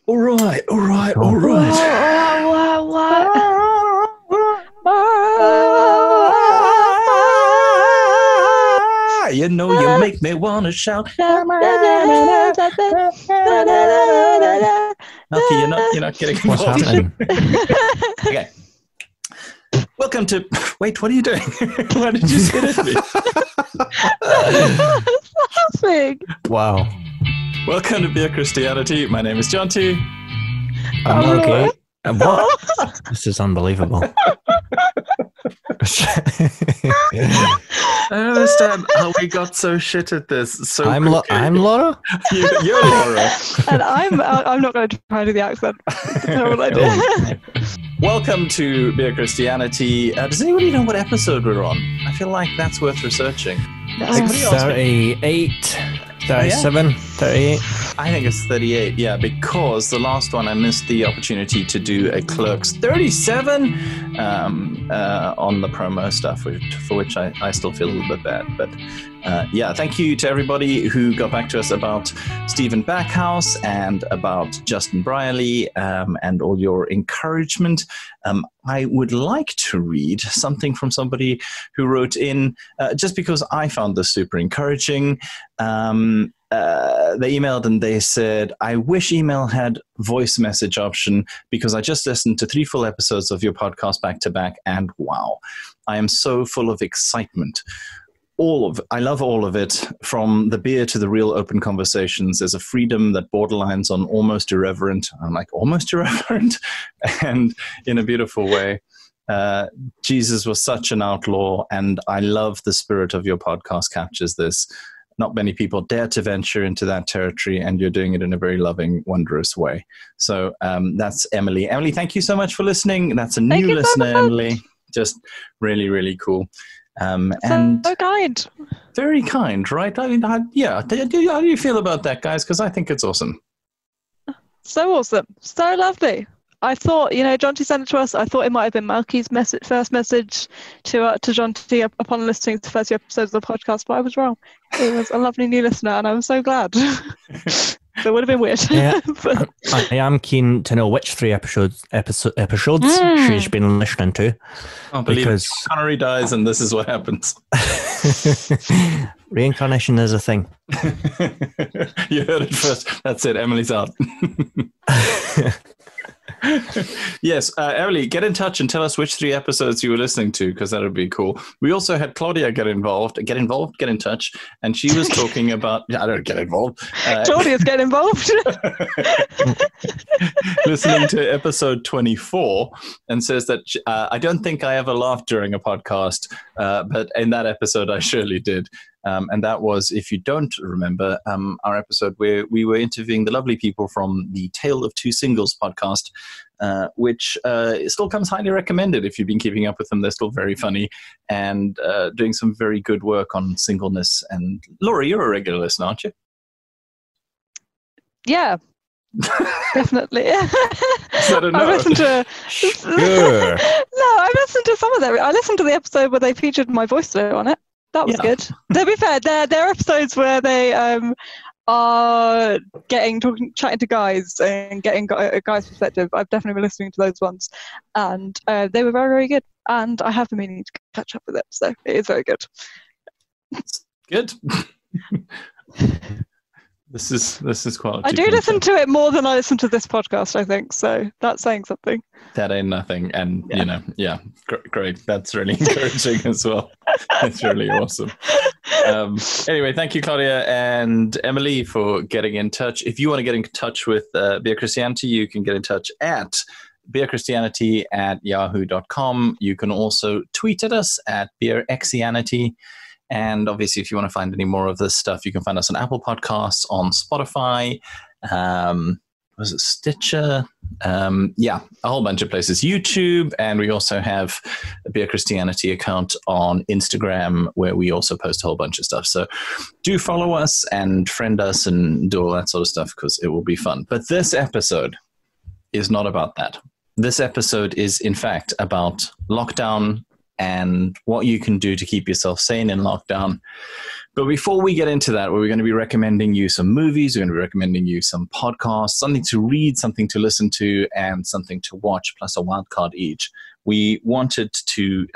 All right. You know you make me want to shout. Malky, you're not getting involved. What's happening? Okay. Welcome to... Wait, what are you doing? Why did you say that to me? What's laughing? Wow. Welcome to Beer Christianity. My name is Jonty. I'm Laura. okay. What? This is unbelievable. I don't understand how we got so shit at this so I'm quickly. Laura? You're Laura. And I'm not going to try to do the accent. It's a terrible idea. Welcome to Beer Christianity. Does anybody know what episode we're on? I feel like that's worth researching. Somebody else- 38, 37, 38. I think it's 38, yeah, because the last one I missed the opportunity to do a Clerks 37 on the promo stuff, for which I still feel a little bit bad. But yeah, thank you to everybody who got back to us about Stephen Backhouse and about Justin Brierley and all your encouragement. I would like to read something from somebody who wrote in, just because I found this super encouraging. They emailed and they said, I wish email had voice message option because I just listened to 3 full episodes of your podcast back to back and wow, I am so full of excitement. I love all of it, from the beer to the real open conversations. There's a freedom that borderlines on almost irreverent. I'm like, almost irreverent? And in a beautiful way. Jesus was such an outlaw, and I love the spirit of your podcast captures this. Not many people dare to venture into that territory, and you're doing it in a very loving, wonderous way. So that's Emily. Emily, thank you so much for listening. That's a new listener, Emily. Just really, really cool. And so kind. Very kind, right? I mean, yeah. How do you feel about that, guys? Because I think it's awesome. So awesome. So lovely. I thought, Jonty sent it to us. I thought it might have been Malky's first message to Jonty upon listening to the first few episodes of the podcast, but I was wrong. It was a lovely new listener, and I'm so glad. So it would have been weird. Yeah, But I am keen to know which 3 episodes she's been listening to. I believe Because- Connery dies, and this is what happens. Reincarnation is a thing. You heard it first. That's it. Emily's out. Yes, Emily, get in touch and tell us which 3 episodes you were listening to, because that would be cool. We also had Claudia get in touch, and she was talking about... I don't get involved. Claudia's getting involved. Listening to episode 24, and says that I don't think I ever laughed during a podcast, but in that episode I surely did. And that was, if you don't remember, our episode where we were interviewing the lovely people from the Tale of Two Singles podcast, which still comes highly recommended if you've been keeping up with them. They're still very funny and doing some very good work on singleness. And Laura, you're a regular listener, aren't you? Yeah, definitely. I don't know. I listened to... Sure. No, I listened to some of them. I listened to the episode where they featured my voice note on it. That was good. To be fair, there are episodes where they are chatting to guys and getting a guy's perspective. I've definitely been listening to those ones, and they were very, very good. And I have been meaning to catch up with it, so it is very good. Good. This is quality. I do listen to it more than I listen to this podcast, I think. So that's saying something. That ain't nothing. And, great. That's really encouraging as well. It's really awesome. Anyway, thank you, Claudia and Emily, for getting in touch. If you want to get in touch with Beer Christianity, you can get in touch at beerchristianity@yahoo.com. You can also tweet at us at beerxianity. And obviously, if you want to find any more of this stuff, you can find us on Apple Podcasts, on Spotify, was it Stitcher? Yeah, a whole bunch of places. YouTube, and we also have a Beer Christianity account on Instagram where we also post a whole bunch of stuff. So do follow us and friend us and do all that sort of stuff because it will be fun. But this episode is not about that. This episode is, in fact, about lockdown and what you can do to keep yourself sane in lockdown. But before we get into that, we're going to be recommending you some movies, we're going to be recommending you some podcasts, something to read, something to listen to, and something to watch, plus a wild card each. We wanted to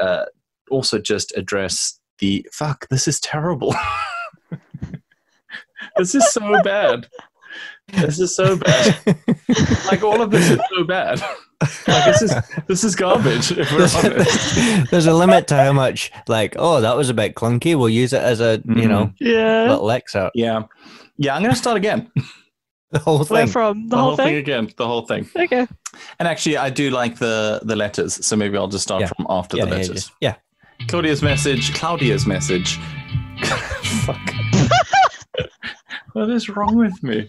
also just address this is terrible. This is so bad. This is so bad. Like, all of this is so bad. Like, this is garbage, if we're honest. There's a limit to how much, like, oh, that was a bit clunky. We'll use it as a, little excerpt. Yeah. Yeah, I'm going to start again. The whole thing. Where from? The whole thing again. The whole thing. Okay. And actually, I do like the letters, so maybe I'll just start from after the letters. Yeah. Claudia's message. Fuck. What is wrong with me?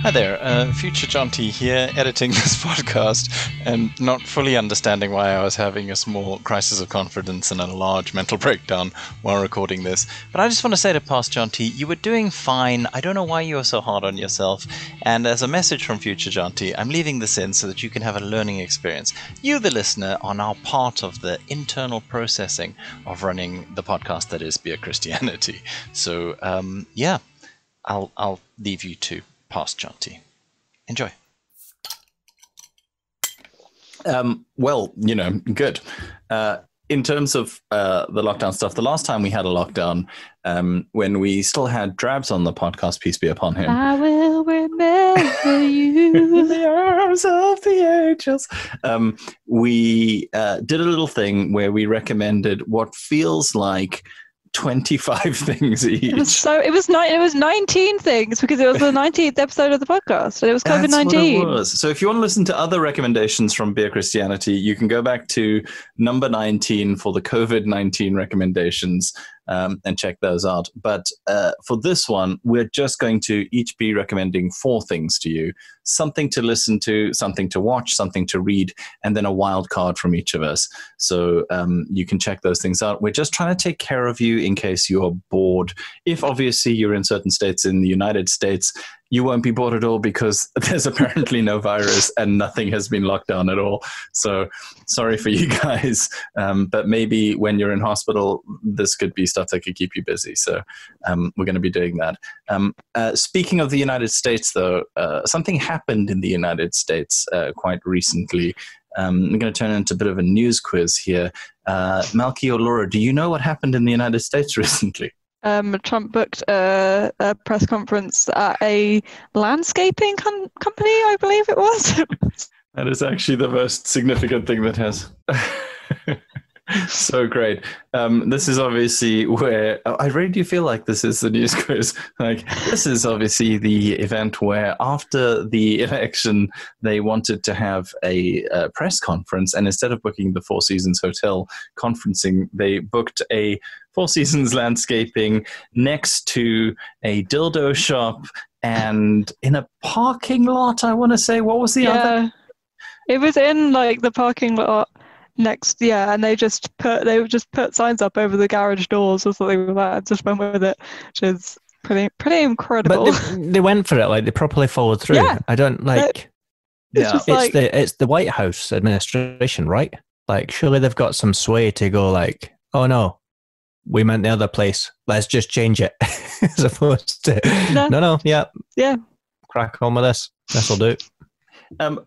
Hi there, future Jonty here, editing this podcast and not fully understanding why I was having a small crisis of confidence and a large mental breakdown while recording this. But I just want to say to past Jonty, you were doing fine. I don't know why you are so hard on yourself. And as a message from future Jonty, I'm leaving this in so that you can have a learning experience. You, the listener, are now part of the internal processing of running the podcast that is Beer Christianity. So, I'll leave you to past Jonty. Enjoy. Well, good. In terms of the lockdown stuff, the last time we had a lockdown, when we still had Drabs on the podcast, peace be upon him. I will remember you in the arms of the angels. We did a little thing where we recommended what feels like 25 things each. It was 19 things because it was the 19th episode of the podcast and it was COVID-19. That's what it was. So if you want to listen to other recommendations from Beer Christianity, you can go back to number 19 for the COVID-19 recommendations and check those out. But for this one, we're just going to each be recommending 4 things to you. Something to listen to, something to watch, something to read, and then a wild card from each of us. So you can check those things out. We're just trying to take care of you in case you're bored. If obviously you're in certain states in the United States, you won't be bored at all because there's apparently no virus and nothing has been locked down at all. So sorry for you guys. But maybe when you're in hospital, this could be stuff that could keep you busy. So we're going to be doing that. Speaking of the United States, though, something happened in the United States quite recently. I'm going to turn it into a bit of a news quiz here. Malky or Laura, do you know what happened in the United States recently? Trump booked a press conference at a landscaping company, I believe it was. That is actually the most significant thing that has. So great. This is obviously where I really do feel like this is the news quiz. Like, this is obviously the event where after the election, they wanted to have a press conference, and instead of booking the Four Seasons Hotel conferencing, they booked a Four Seasons landscaping next to a dildo shop and in a parking lot, I want to say. What was the other? It was in like the parking lot next, and they just put signs up over the garage doors or something like that and just went with it, which is pretty incredible. But they went for it, like they properly followed through. Yeah. I don't like. It's the White House administration, right? Like, surely they've got some sway to go like, oh no, we meant the other place. Let's just change it, as opposed to no, yeah, crack on with this. This'll do.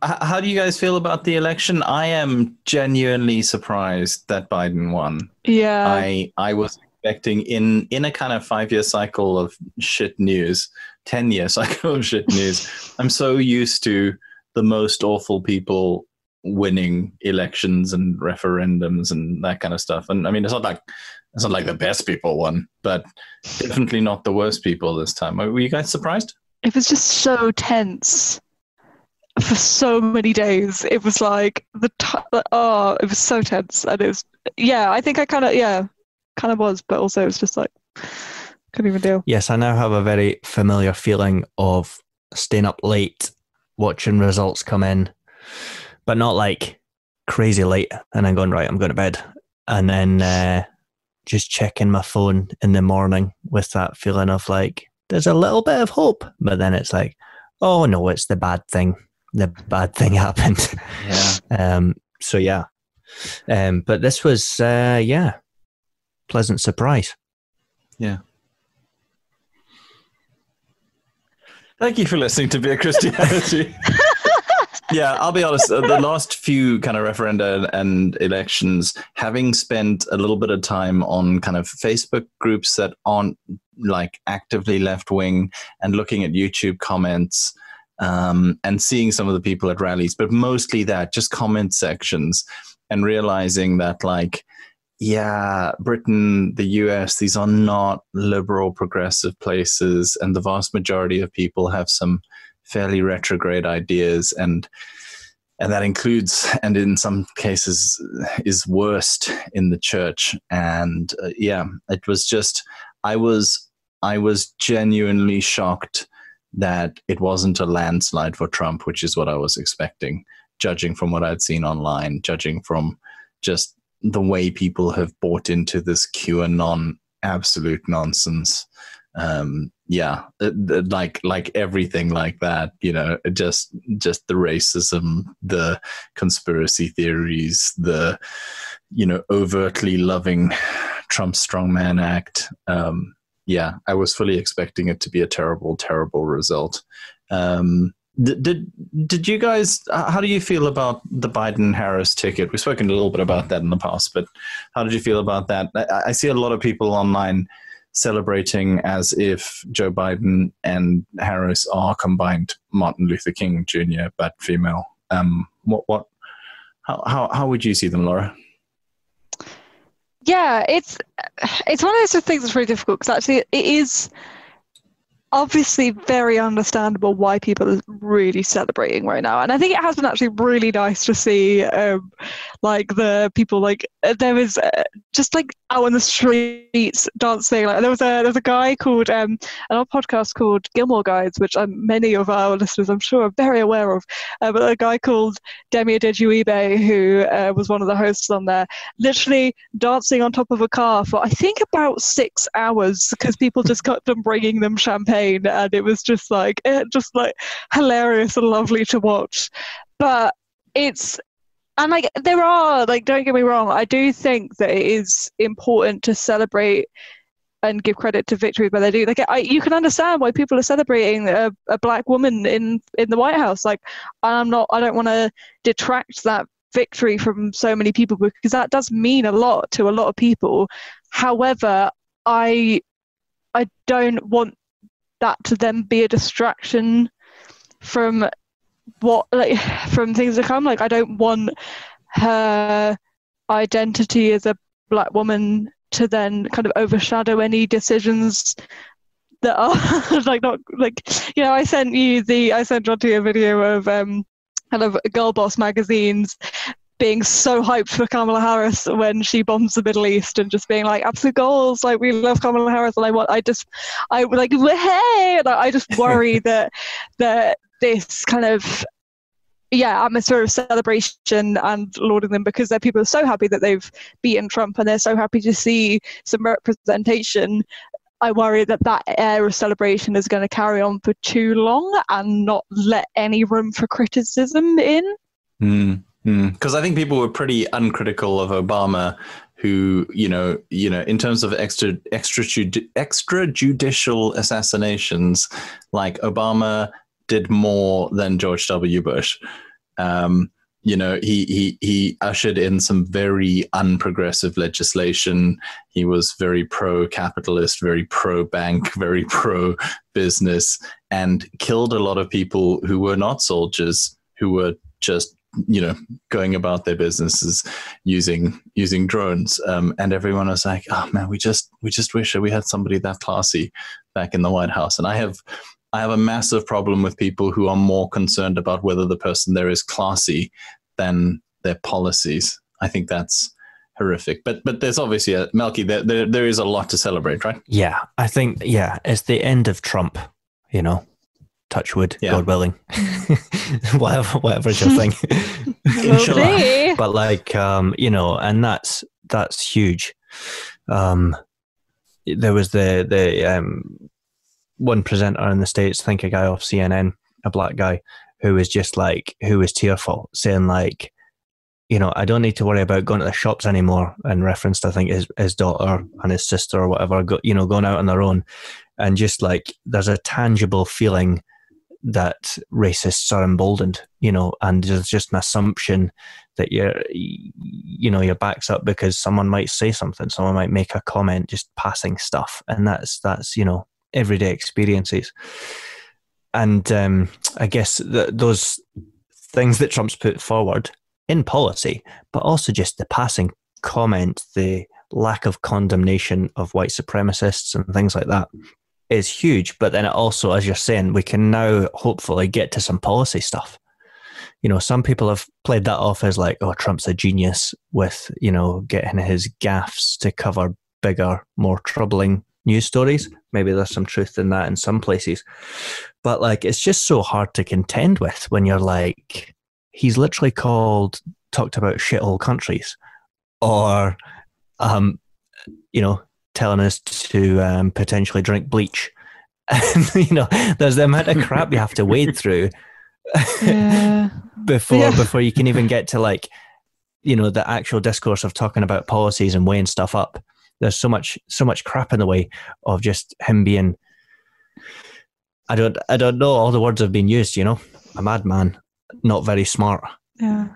How do you guys feel about the election? I am genuinely surprised that Biden won. Yeah. I was expecting in a kind of 5-year cycle of shit news, 10-year cycle of shit news. I'm so used to the most awful people winning elections and referendums and that kind of stuff. And I mean, it's not like the best people won, but definitely not the worst people this time. Were you guys surprised? It was just so tense for so many days. It was like it was so tense, and it was I think I kind of was, but also it was just like couldn't even deal. Yes, I now have a very familiar feeling of staying up late watching results come in, but not like crazy late and then going, right, I'm going to bed, and then just checking my phone in the morning with that feeling of like there's a little bit of hope, but then it's like, oh no, it's the bad thing. The bad thing happened. But this was pleasant surprise. Yeah. Thank you for listening to Beer Christianity. Yeah, I'll be honest. The last few kind of referenda and elections, having spent a little bit of time on kind of Facebook groups that aren't like actively left wing, and looking at YouTube comments, and seeing some of the people at rallies, but mostly that, just comment sections, and realizing that like, yeah, Britain, the US, these are not liberal progressive places, and the vast majority of people have some fairly retrograde ideas, and that includes, and in some cases is worst, in the church. And it was just, I was genuinely shocked that it wasn't a landslide for Trump, which is what I was expecting, judging from what I'd seen online, judging from just the way people have bought into this QAnon absolute nonsense. Like everything like that, just the racism, the conspiracy theories, the, overtly loving Trump strongman act. I was fully expecting it to be a terrible, terrible result. Did you guys, how do you feel about the Biden-Harris ticket? We've spoken a little bit about that in the past, but how did you feel about that? I see a lot of people online celebrating as if Joe Biden and Harris are combined Martin Luther King Jr., but female. How would you see them, Laura? Yeah, it's one of those things that's really difficult, because actually it is obviously very understandable why people are really celebrating right now. And I think it has been actually really nice to see like the people, like there was just like out on the streets dancing. Like there was a guy called an old podcast called Gilmore Guides, which many of our listeners I'm sure are very aware of, but a guy called Demi Adejuibe, who was one of the hosts on there, literally dancing on top of a car for I think about 6 hours, because people just kept on bringing them champagne, and it was just like hilarious and lovely to watch. But and like there are, like, don't get me wrong, I do think that it is important to celebrate and give credit to victories where they do. Like you can understand why people are celebrating a black woman in the White House. Like I don't want to detract that victory from so many people, because that does mean a lot to a lot of people. However, I don't want that to then be a distraction from from things to come. Like I don't want her identity as a black woman to then kind of overshadow any decisions that are like not like, I sent Jonty a video of kind of girl boss magazines being so hyped for Kamala Harris when she bombs the Middle East, and just being like, absolute goals, like we love Kamala Harris, and I just worry that this kind of atmosphere of celebration and lauding them because their people are so happy that they've beaten Trump and they're so happy to see some representation. I worry that air of celebration is going to carry on for too long and not let any room for criticism in. Because I think people were pretty uncritical of Obama, who, in terms of extrajudicial assassinations, like Obama did more than George W. Bush. He ushered in some very unprogressive legislation. He was very pro-capitalist, very pro-bank, very pro-business, and killed a lot of people who were not soldiers, who were just going about their businesses using drones. And everyone was like, oh man, we just wish that we had somebody that classy back in the White House. And I have a massive problem with people who are more concerned about whether the person there is classy than their policies. I think that's horrific. But there's obviously Malky, there is a lot to celebrate, right? Yeah, I think it's the end of Trump, touch wood, God willing. whatever is your thing. Inshallah. But and that's huge. There was the one presenter in the States, I think a guy off CNN, a black guy, who was tearful, saying like, I don't need to worry about going to the shops anymore, and referenced, I think, his daughter and his sister or whatever, going out on their own. And just like, there's a tangible feeling that racists are emboldened, and there's just an assumption that your back's up because someone might say something, someone might make a comment, just passing stuff, and that's everyday experiences. And I guess those things that Trump's put forward in policy, but also just the passing comment, the lack of condemnation of white supremacists and things like that is huge. But then it also, as you're saying, we can now hopefully get to some policy stuff. Some people have played that off as like, oh, Trump's a genius with, getting his gaffes to cover bigger, more troubling news stories. Maybe there's some truth in that in some places. But like, it's just so hard to contend with when you're like, he's literally talked about shithole countries, or, telling us to potentially drink bleach. And, there's the amount of crap you have to wade through before you can even get to like, the actual discourse of talking about policies and weighing stuff up. There's so much crap in the way of just him being, I don't know, all the words have been used, a madman, not very smart. Yeah.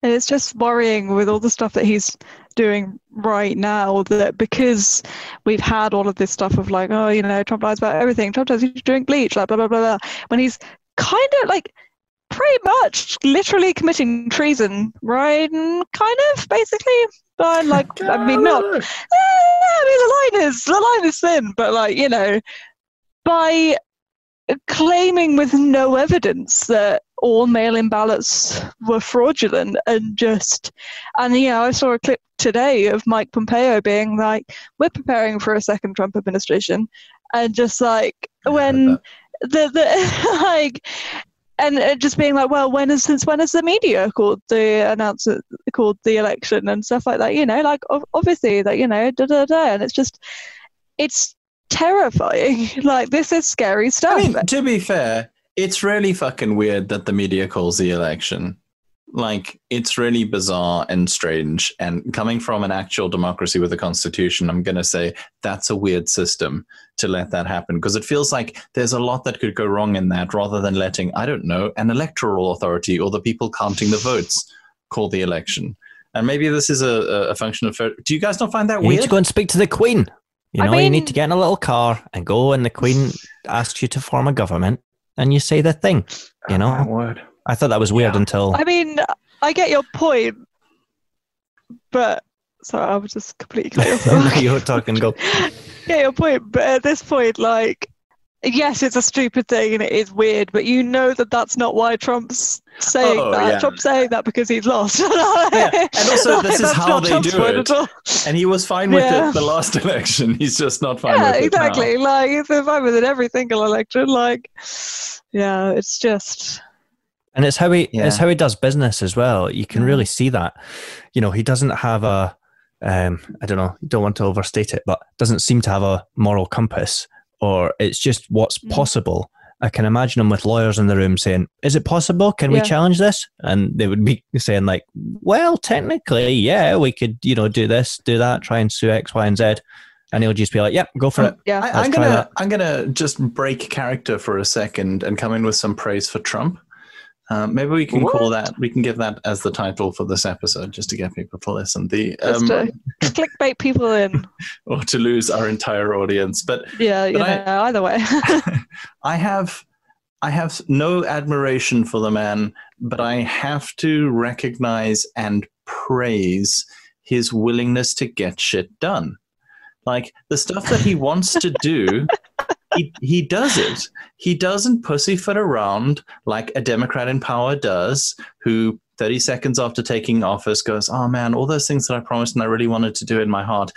And it's just worrying with all the stuff that he's doing right now, that because we've had all of this stuff of like, oh, Trump lies about everything, Trump says you should drink bleach, like blah, blah, blah, blah, when he's kind of like pretty much literally committing treason, right? And kind of basically, but like, I mean, not, I mean, the line is thin, but like, by claiming with no evidence that all mail-in ballots were fraudulent, and I saw a clip today of Mike Pompeo being like, we're preparing for a second Trump administration, and just like when the like, and just being like, well, since when has the media called the election and stuff like that, like obviously that, and it's terrifying. Like, this is scary stuff. I mean, to be fair, it's really fucking weird that the media calls the election. Like, it's really bizarre and strange. And coming from an actual democracy with a constitution, I'm going to say that's a weird system to let that happen, because it feels like there's a lot that could go wrong in that, rather than letting, I don't know, an electoral authority or the people counting the votes call the election. And maybe this is a function of... Do you guys not find that weird? You need to go and speak to the Queen. You need to get in a little car and go, and the Queen asks you to form a government, and you say the thing, Word. I thought that was weird until... I mean, I get your point, but... Sorry, I was just completely cut yourself. You're talking, go. Get your point, but at this point, like, yes, it's a stupid thing and it is weird, but that that's not why Trump's saying that. Yeah. Trump's saying that because he's lost. Yeah. And also, this is how they do it. And he was fine with it the last election. He's just not fine with it exactly. now. Like, if they're fine with it every single election, like, yeah, it's just... And it's how he does business as well. You can really see that. He doesn't have a... I don't know, don't want to overstate it, but doesn't seem to have a moral compass, or it's just what's possible. I can imagine him with lawyers in the room saying, is it possible? Can we challenge this? And they would be saying like, well, technically, yeah, we could, do this, do that, try and sue X, Y, and Z. And he'll just be like, yep, go for it. Yeah. I'm gonna just break character for a second and come in with some praise for Trump. Maybe we can we can give that as the title for this episode, just to get people to listen. Just to clickbait people in. Or to lose our entire audience. But either way. I have no admiration for the man, but I have to recognize and praise his willingness to get shit done. Like, the stuff that he wants to do... He does it. He doesn't pussyfoot around like a Democrat in power does, who 30 seconds after taking office goes, oh man, all those things that I promised and I really wanted to do in my heart.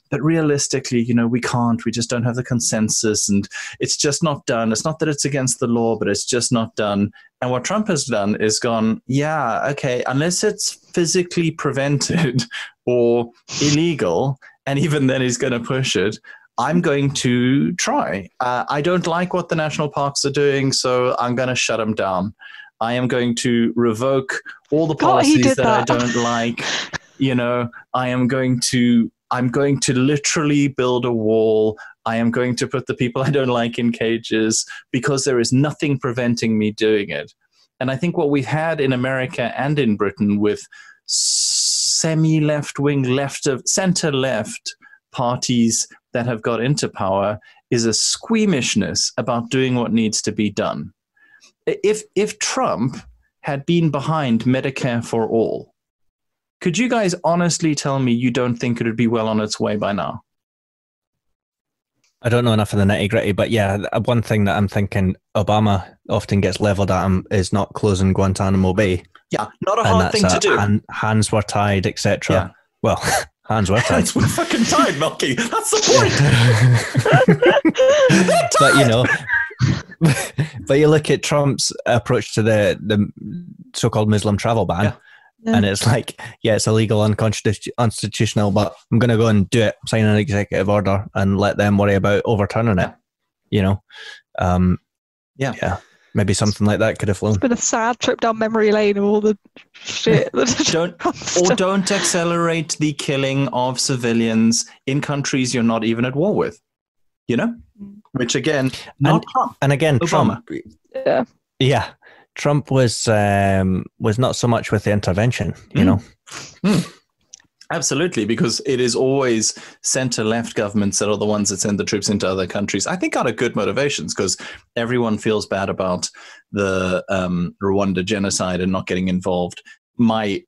But realistically, we can't. We just don't have the consensus, and it's just not done. It's not that it's against the law, but it's just not done. And what Trump has done is gone, yeah, okay, unless it's physically prevented or illegal, and even then he's going to push it, I'm going to try. I don't like what the national parks are doing, so I'm going to shut them down. I am going to revoke all the policies that I don't like. I'm going to literally build a wall I am going to put the people I don't like in cages because there is nothing preventing me doing it. And I think what we've had in America and in Britain with semi-left-wing, center-left parties that have got into power is a squeamishness about doing what needs to be done. If Trump had been behind Medicare for all, could you guys honestly tell me you don't think it would be well on its way by now? I don't know enough of the nitty-gritty, but yeah, one thing that I'm thinking Obama often gets leveled at him is not closing Guantanamo Bay. Yeah, not a hard thing to do. Hands were tied, etc. Yeah. Well, hands were tied. Hands were fucking tied, Malky. That's the point. But you know, but you look at Trump's approach to the so-called Muslim travel ban. Yeah. And it's like, yeah, it's illegal, unconstitutional, but I'm going to go and do it, sign an executive order and let them worry about overturning it, you know? Yeah. Maybe something like that could have flown. It's been a sad trip down memory lane of all the shit. Don't accelerate the killing of civilians in countries you're not even at war with, you know? Which again, Trump. And again, Obama. Trump. Yeah. Trump was not so much with the intervention, you know. Absolutely, because it is always center-left governments that are the ones that send the troops into other countries. I think out of good motivations, because everyone feels bad about the Rwanda genocide and not getting involved. My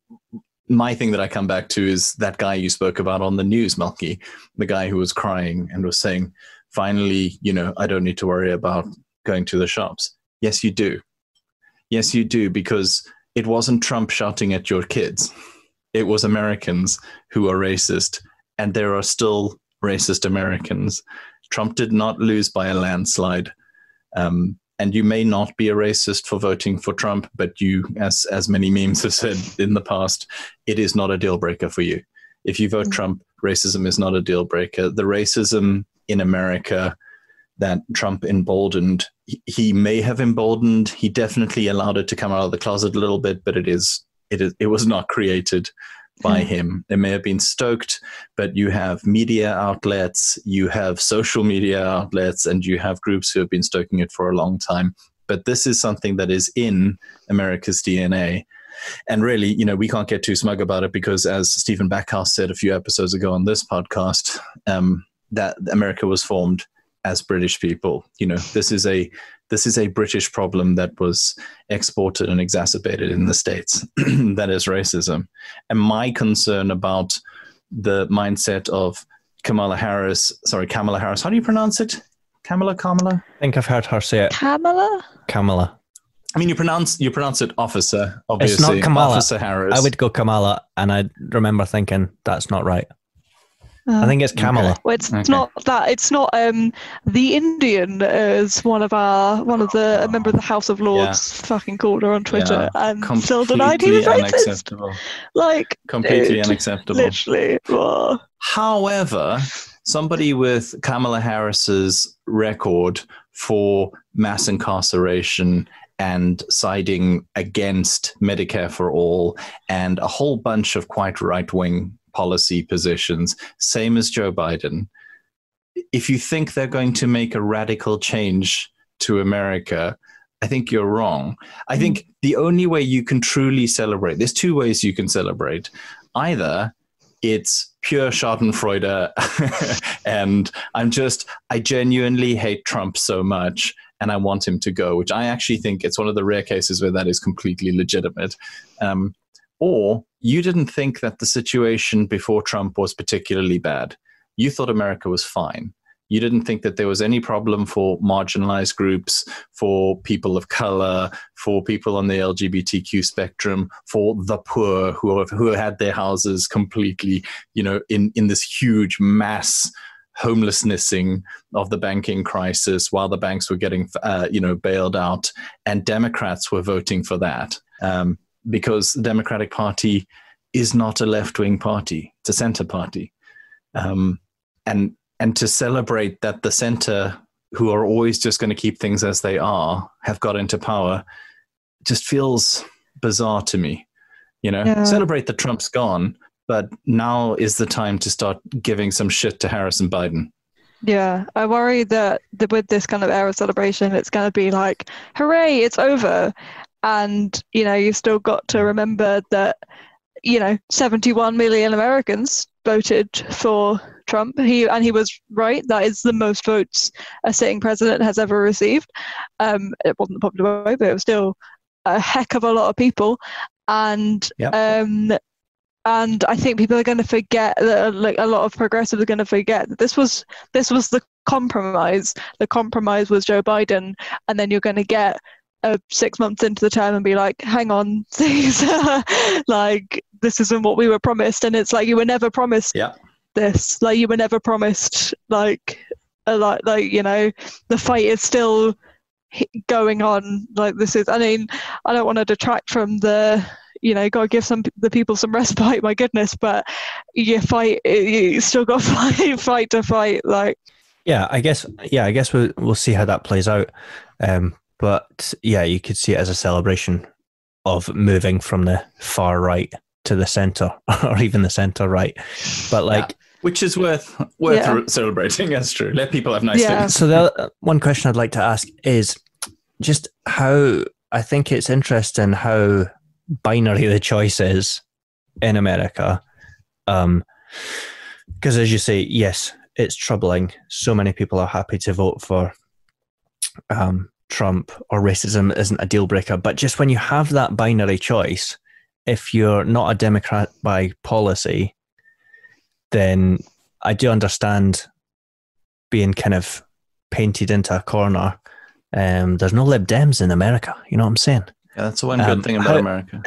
thing that I come back to is that guy you spoke about on the news, Malky, the guy who was crying and was saying, finally, you know, I don't need to worry about going to the shops. Yes, you do. Yes, you do, because it wasn't Trump shouting at your kids. It was Americans who are racist, and there are still racist Americans. Trump did not lose by a landslide. And you may not be a racist for voting for Trump, but you, as many memes have said in the past, it is not a deal breaker for you. If you vote Trump, racism is not a deal breaker. The racism in America that Trump emboldened, he may have emboldened. He definitely allowed it to come out of the closet a little bit, but it was not created by him. It may have been stoked, but you have media outlets, you have social media outlets, and you have groups who have been stoking it for a long time. But this is something that is in America's DNA. And really, you know, we can't get too smug about it because, as Stephen Backhouse said a few episodes ago on this podcast, that America was formed as British people. You know, this is a British problem that was exported and exacerbated in the States. That is racism. And my concern about the mindset of Kamala Harris. How do you pronounce it? Kamala? I think I've heard her say it. Kamala. I mean, you pronounce it officer, obviously. It's not Kamala. Officer Harris. I would go Kamala, and I remember thinking, that's not right. I think it's Kamala. Okay. Well, it's not that. It's not the Indian, as one of the member of the House of Lords fucking called her on Twitter and still denied he was racist. Like, completely unacceptable. Literally. Oh. However, somebody with Kamala Harris's record for mass incarceration and siding against Medicare for all and a whole bunch of quite right-wing policy positions, same as Joe Biden. If you think they're going to make a radical change to America, I think you're wrong. I think the only way you can truly celebrate, there's two ways you can celebrate. Either it's pure schadenfreude and I genuinely hate Trump so much and I want him to go, which I actually think it's one of the rare cases where that is completely legitimate. Or you didn't think that the situation before Trump was particularly bad. You thought America was fine. You didn't think that there was any problem for marginalized groups, for people of color, for people on the LGBTQ spectrum, for the poor who had their houses completely, you know, in this huge mass homelessnessing of the banking crisis while the banks were getting, bailed out, and Democrats were voting for that. Because the Democratic Party is not a left-wing party. It's a center party. And to celebrate that the center, who are always just going to keep things as they are, have got into power, just feels bizarre to me. You know, celebrate that Trump's gone, but now is the time to start giving some shit to Harris and Biden. Yeah, I worry that with this kind of era celebration, it's going to be like, hooray, it's over. And, you've still got to remember that, 71 million Americans voted for Trump. He was right. That is the most votes a sitting president has ever received. It wasn't the popular vote, but it was still a heck of a lot of people. And Yep. And I think people are going to forget that, like, a lot of progressives are going to forget that this was the compromise. The compromise was Joe Biden, and then you're going to get 6 months into the term and be like, hang on, things like, this isn't what we were promised. And it's like, you were never promised this. Like, you were never promised like the fight is still going on. Like, this is, I mean, I don't want to detract from the, got to give the people some respite, my goodness, but you still got to fight to fight. Like, I guess we'll see how that plays out. But yeah, you could see it as a celebration of moving from the far right to the center, or even the center right. But like, which is worth celebrating. That's true. Let people have nice things. So the one question I'd like to ask is just how, I think it's interesting how binary the choice is in America. Because as you say, yes, it's troubling. So many people are happy to vote for Trump, or racism isn't a deal breaker. But just when you have that binary choice, if you're not a Democrat by policy, then I do understand being kind of painted into a corner. There's no Lib Dems in America. You know what I'm saying? Yeah, that's the one good thing about America.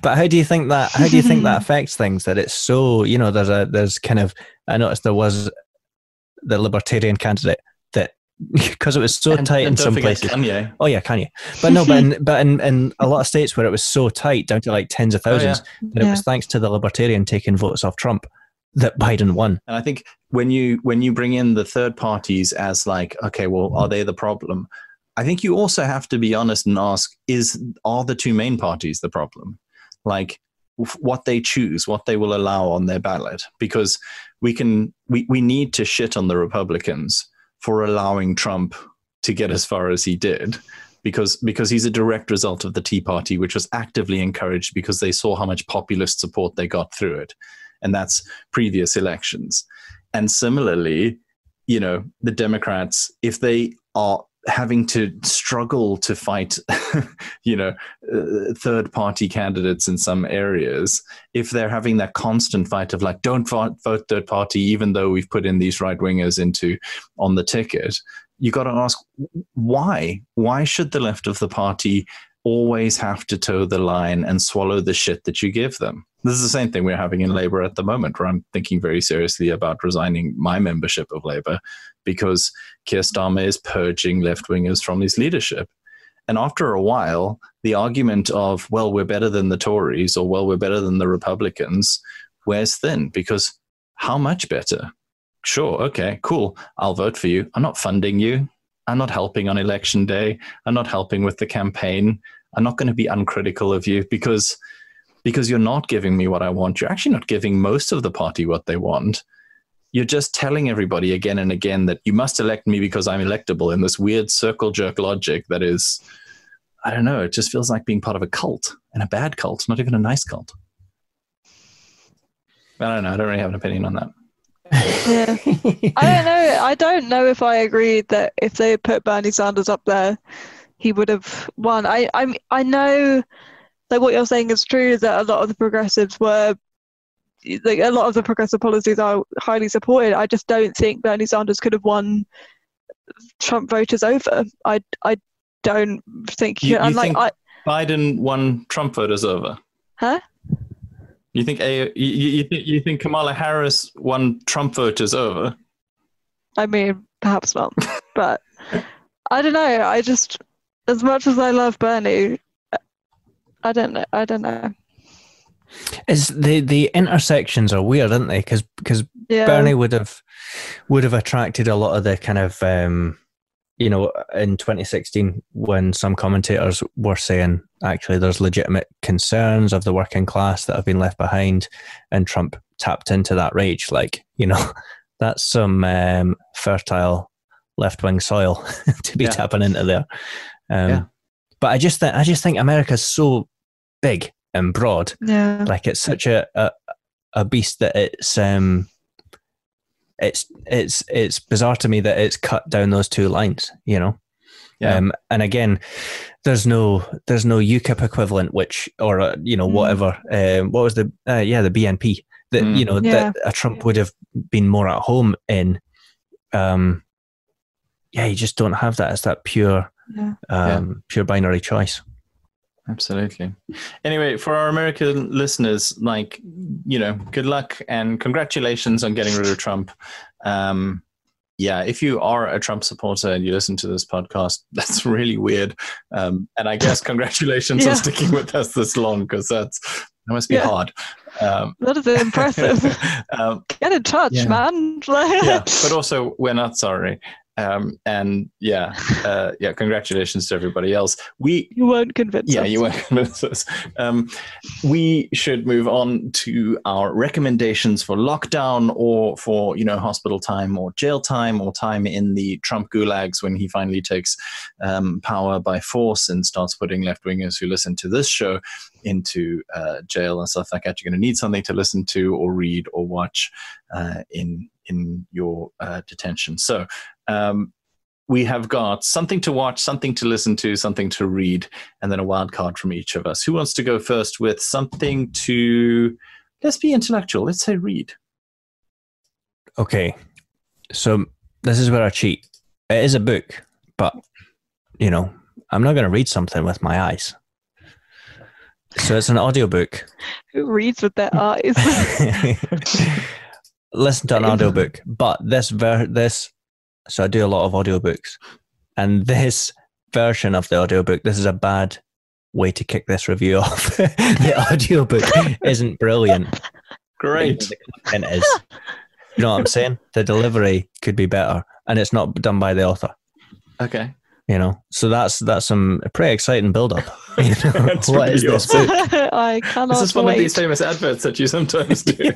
But how do you think that affects things? That it's so, there's kind of, I noticed there was the Libertarian candidate that, because it was so tight in some places. Kanye. Oh yeah, Kanye. But no, but in a lot of states where it was so tight, down to like tens of thousands, that it was thanks to the Libertarian taking votes off Trump that Biden won. And I think when you bring in the third parties as like, okay, well, are they the problem? I think you also have to be honest and ask, are the two main parties the problem? Like, what they choose, what they will allow on their ballot, because we need to shit on the Republicans for allowing Trump to get as far as he did, because he's a direct result of the Tea Party, which was actively encouraged because they saw how much populist support they got through it. And that's previous elections. And similarly, the Democrats, if they are having to struggle to fight, third party candidates in some areas, if they're having that constant fight of like, don't vote third party, even though we've put in these right wingers on the ticket, you got to ask why should the left of the party always have to toe the line and swallow the shit that you give them? This is the same thing we're having in Labour at the moment, where I'm thinking very seriously about resigning my membership of Labour because Keir Starmer is purging left-wingers from his leadership. And after a while, the argument of, well, we're better than the Tories, or, well, we're better than the Republicans, wears thin, because how much better? Sure, okay, cool, I'll vote for you. I'm not funding you. I'm not helping on election day. I'm not helping with the campaign. I'm not going to be uncritical of you because you're not giving me what I want. You're actually not giving most of the party what they want. You're just telling everybody again and again that you must elect me because I'm electable, in this weird circle jerk logic that is, I don't know, it just feels like being part of a cult, and a bad cult, not even a nice cult. I don't know. I don't really have an opinion on that. Yeah. I don't know if I agree that if they had put Bernie Sanders up there, he would have won. I know that what you're saying is true, that a lot of the progressives were, like, a lot of the progressive policies are highly supported. I just don't think Bernie Sanders could have won Trump voters over. I don't think. You think Biden won Trump voters over? Huh? You think you think Kamala Harris won Trump voters over? I mean, perhaps not, but I don't know. I just, as much as I love Bernie, I don't know. Is the intersections are weird, aren't they? Because Bernie would have attracted a lot of the kind of in 2016, when some commentators were saying actually there's legitimate concerns of the working class that have been left behind, and Trump tapped into that rage, like, That's some fertile left-wing soil to be tapping into there. But I just think America's so big and broad. Yeah. Like it's such a beast that it's bizarre to me that it's cut down those two lines, you know. Yeah. And again, there's no UKIP equivalent, which or whatever. What was the BNP that that a Trump would have been more at home in. You just don't have that. It's that pure binary choice. Absolutely. Anyway, for our American listeners, good luck and congratulations on getting rid of Trump. If you are a Trump supporter and you listen to this podcast, that's really weird. And I guess congratulations on sticking with us this long, because that must be hard. That is impressive. Get in touch, man. But also, we're not sorry. Congratulations to everybody else. You won't convince us. Yeah, you won't convince us. We should move on to our recommendations for lockdown or for, hospital time or jail time or time in the Trump gulags when he finally takes power by force and starts putting left-wingers who listen to this show into jail and stuff like that. You're going to need something to listen to or read or watch in your detention. So we have got something to watch, something to listen to, something to read, and then a wild card from each of us. Who wants to go first with something to, let's be intellectual, let's say read. Okay, so this is where I cheat. It is a book, but, I'm not going to read something with my eyes. So it's an audiobook. Who reads with their eyes? Listen to an audiobook, but so I do a lot of audiobooks, and this version of the audiobook, this is a bad way to kick this review off. The audiobook isn't brilliant. Great. The content is. You know what I'm saying? The delivery could be better, and it's not done by the author. Okay. So that's some pretty exciting build-up. What is this book? I cannot This is one of these famous adverts that you sometimes do.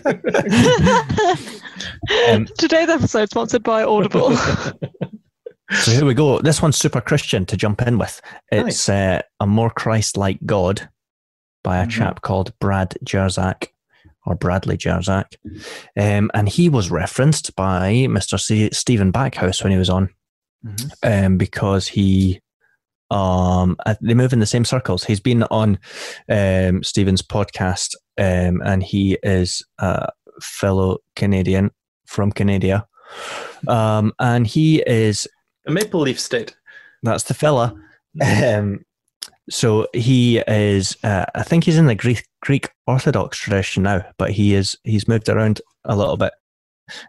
Today's episode sponsored by Audible. So here we go. This one's super Christian to jump in with. It's A More Christ-Like God by a chap called Bradley Jersak. And he was referenced by Mr. Stephen Backhouse when he was on. Because he they move in the same circles. He's been on Stephen's podcast, and he is a fellow Canadian from Canada, and he is a Maple Leaf State. That's the fella. So he is I think he's in the Greek Orthodox tradition now, but he's moved around a little bit,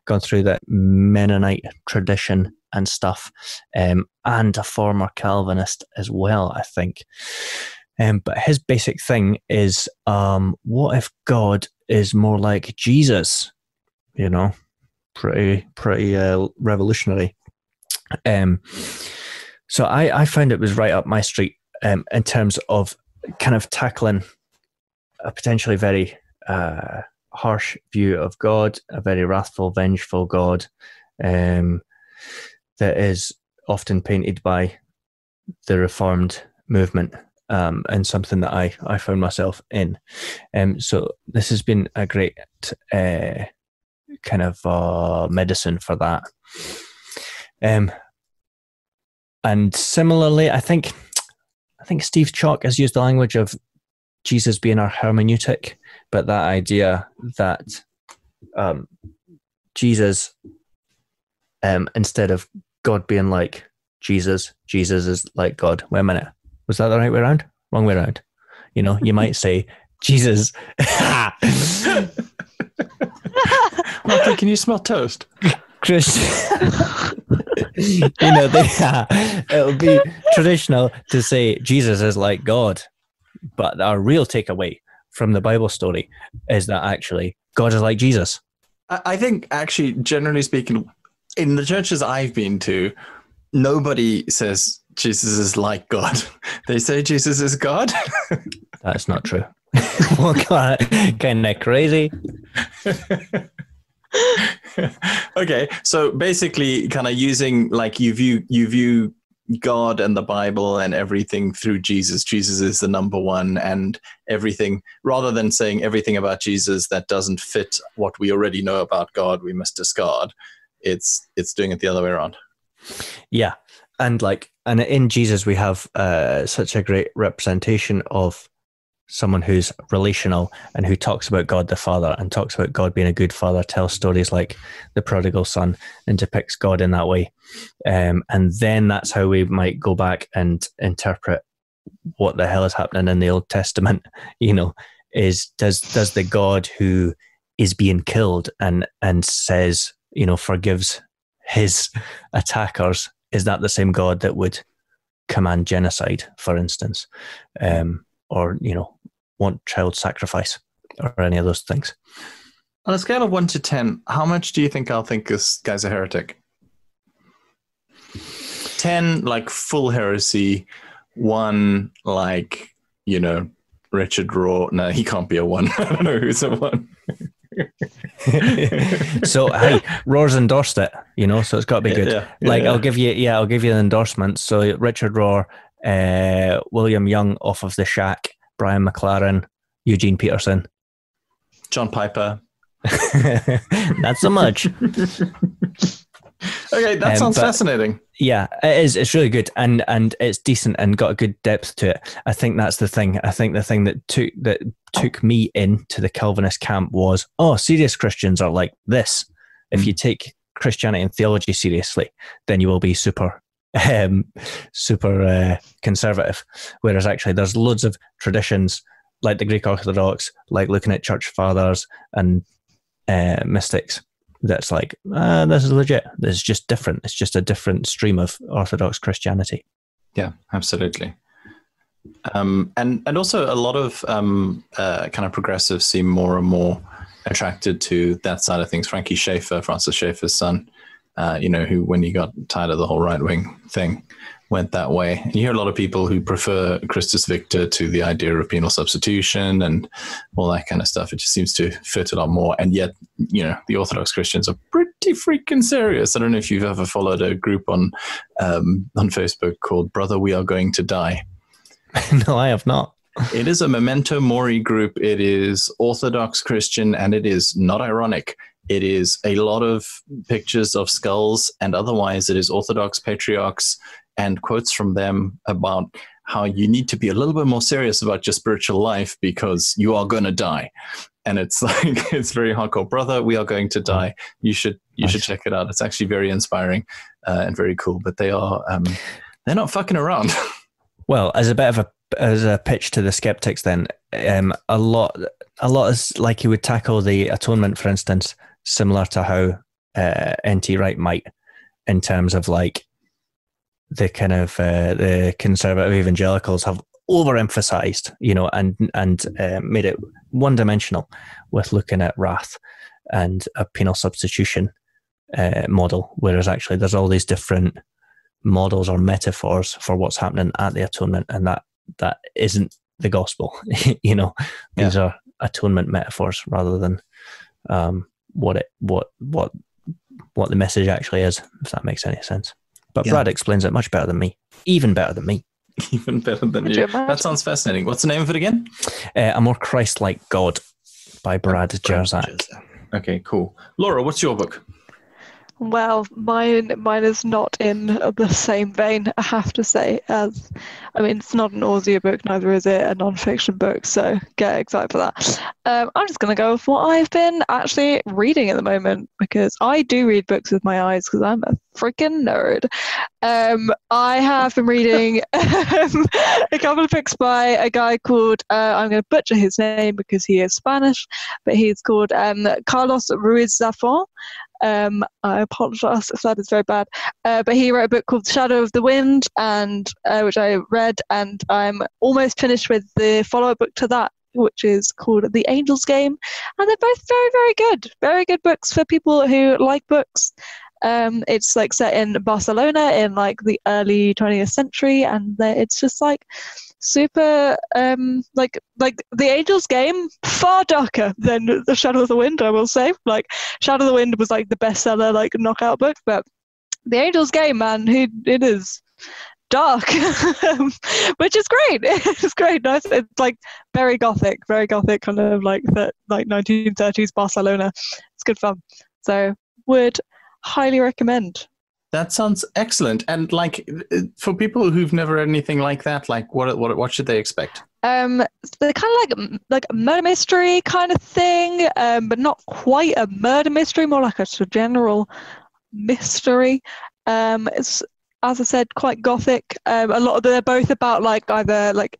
gone through the Mennonite tradition and stuff, and a former Calvinist as well, I think. But his basic thing is, what if God is more like Jesus? Pretty revolutionary. So I found it was right up my street in terms of kind of tackling a potentially very harsh view of God, a very wrathful, vengeful God, that is often painted by the Reformed movement, and something that I found myself in. So this has been a great kind of medicine for that. And similarly, I think Steve Chalk has used the language of Jesus being our hermeneutic, but that idea that Jesus, instead of God being like Jesus is like God. Wait a minute. Was that the right way around? Wrong way around. You might say Jesus. Malky, can you smell toast? Chris. It would be traditional to say Jesus is like God. But our real takeaway from the Bible story is that actually God is like Jesus. I think actually, generally speaking, in the churches I've been to, nobody says Jesus is like God. They say Jesus is God. That's not true. Well, kind of crazy. Okay, so basically, kind of using like you view God and the Bible and everything through Jesus. Jesus is the number one, and everything, rather than saying everything about Jesus that doesn't fit what we already know about God, we must discard. It's doing it the other way around. Yeah, and in Jesus we have such a great representation of someone who's relational and who talks about God the Father and talks about God being a good father, tells stories like the prodigal son and depicts God in that way. And then that's how we might go back and interpret what the hell is happening in the Old Testament. Is does the God who is being killed and says, forgives his attackers, is that the same God that would command genocide, for instance? Or want child sacrifice or any of those things. On a scale of 1 to 10, how much do you think I'll think this guy's a heretic? 10, like full heresy. 1, like, Richard Rohr. No, he can't be a 1. I don't know who's a 1. So hey, Rohr's endorsed it, so it's got to be good. I'll give you the endorsements. So Richard Rohr, William Young off of The Shack, Brian McLaren, Eugene Peterson, John Piper. Not so much. Okay, that sounds fascinating. Yeah, it is. It's really good, and it's decent and got a good depth to it. I think that's the thing. I think the thing that took me into the Calvinist camp was, serious Christians are like this. If you take Christianity and theology seriously, then you will be super conservative. Whereas actually there's loads of traditions like the Greek Orthodox, like looking at church fathers and mystics, that's like, this is legit. This is just different. It's just a different stream of Orthodox Christianity. Yeah, absolutely. And also a lot of kind of progressives seem more and more attracted to that side of things. Francis Schaeffer's son, who, when he got tired of the whole right-wing thing, went that way. And you hear a lot of people who prefer Christus Victor to the idea of penal substitution and all that kind of stuff. It just seems to fit a lot more. And yet, the Orthodox Christians are pretty freaking serious. I don't know if you've ever followed a group on Facebook called Brother, We Are Going to Die. No, I have not. It is a memento mori group. It is Orthodox Christian, and it is not ironic. It is a lot of pictures of skulls, and otherwise it is Orthodox patriarchs and quotes from them about how you need to be a little bit more serious about your spiritual life because you are going to die. And it's like, it's very hardcore. Brother, we are going to die. You should check it out. It's actually very inspiring and very cool, but they're not fucking around. Well, as a pitch to the skeptics, then a lot is like he would tackle the atonement, for instance, similar to how N.T. Wright might, in terms of like the kind of the conservative evangelicals have overemphasized, and made it one-dimensional with looking at wrath and a penal substitution model, whereas actually there's all these different models or metaphors for what's happening at the atonement, and that isn't the gospel. These are atonement metaphors rather than what the message actually is, if that makes any sense. But Brad explains it much better than me, even better than me. Even better than you. That sounds fascinating. What's the name of it again? A More Christ-Like God by Brad Jerzak. Okay, cool. Laura, what's your book? Well, mine is not in the same vein, I have to say, it's not an audiobook, neither is it a non-fiction book, so get excited for that. I'm just going to go with what I've been actually reading at the moment, because I do read books with my eyes, because I'm a freaking nerd. I have been reading a couple of books by a guy called, I'm going to butcher his name because he is Spanish, but he's called Carlos Ruiz Zafón. I apologize if that is very bad, but he wrote a book called Shadow of the Wind, and which I read, and I'm almost finished with the follow-up book to that, which is called The Angel's Game, and they're both very, very good books for people who like books. It's like set in Barcelona in like the early 20th century, and it's just like super like the Angel's Game, far darker than the Shadow of the Wind, I will say. Like Shadow of the Wind was like the bestseller like knockout book, but the Angel's Game, man, it is dark, which is great. It's great. Nice. It's like very gothic kind of like 1930s Barcelona. It's good fun. So would highly recommend. That sounds excellent. And like for people who've never read anything like that, like what should they expect? They're kind of like a murder mystery kind of thing, but not quite a murder mystery, more like a sort of general mystery. It's, as I said, quite gothic. A lot of they're both about like either like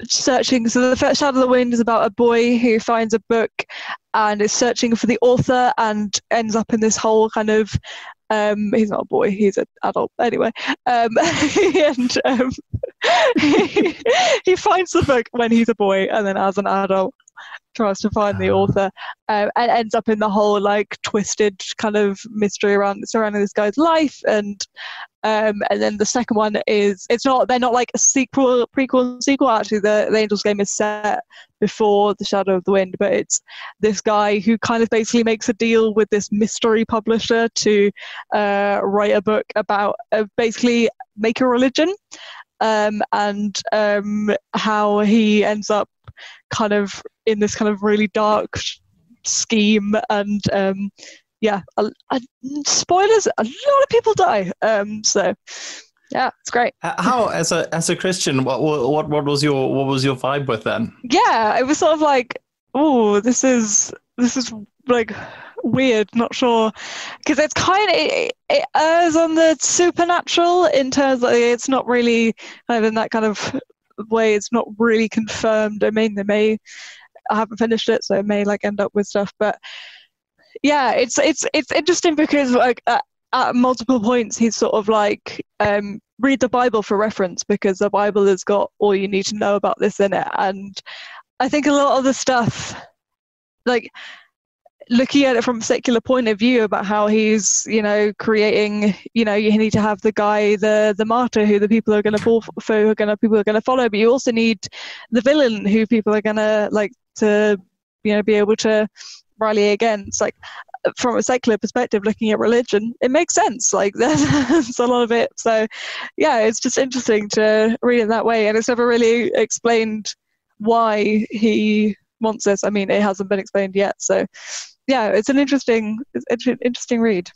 searching. So the first Shadow of the Wind is about a boy who finds a book and is searching for the author and ends up in this whole kind of he's not a boy, he's an adult anyway, and he finds the book when he's a boy, and then as an adult tries to find the author, and ends up in the whole like twisted kind of mystery surrounding this guy's life. And then the second one is, they're not like a prequel sequel. Actually, the Angel's Game is set before the Shadow of the Wind, but it's this guy who kind of basically makes a deal with this mystery publisher to write a book about basically make a religion, and how he ends up kind of in this kind of really dark scheme. And spoilers, a lot of people die, so yeah, it's great. How as a Christian, what was your vibe with that? Yeah, it was sort of like, oh, this is like weird, not sure, because it's kind of it errs on the supernatural in terms of it's not really kind of in that kind of way. It's not really confirmed. I mean, I haven't finished it, so it may like end up with stuff, but yeah, it's interesting because like at multiple points he's sort of like read the Bible for reference, because the Bible has got all you need to know about this in it. And I think a lot of the stuff, like looking at it from a secular point of view about how he's, creating, you need to have the guy, the martyr who the people are going to fall for, people are going to follow, but you also need the villain who people are going to like to, be able to rally against. Like from a secular perspective, looking at religion, it makes sense. Like there's a lot of it. So yeah, it's just interesting to read it that way, and it's never really explained why he wants this. I mean, it hasn't been explained yet. So yeah, it's an interesting read.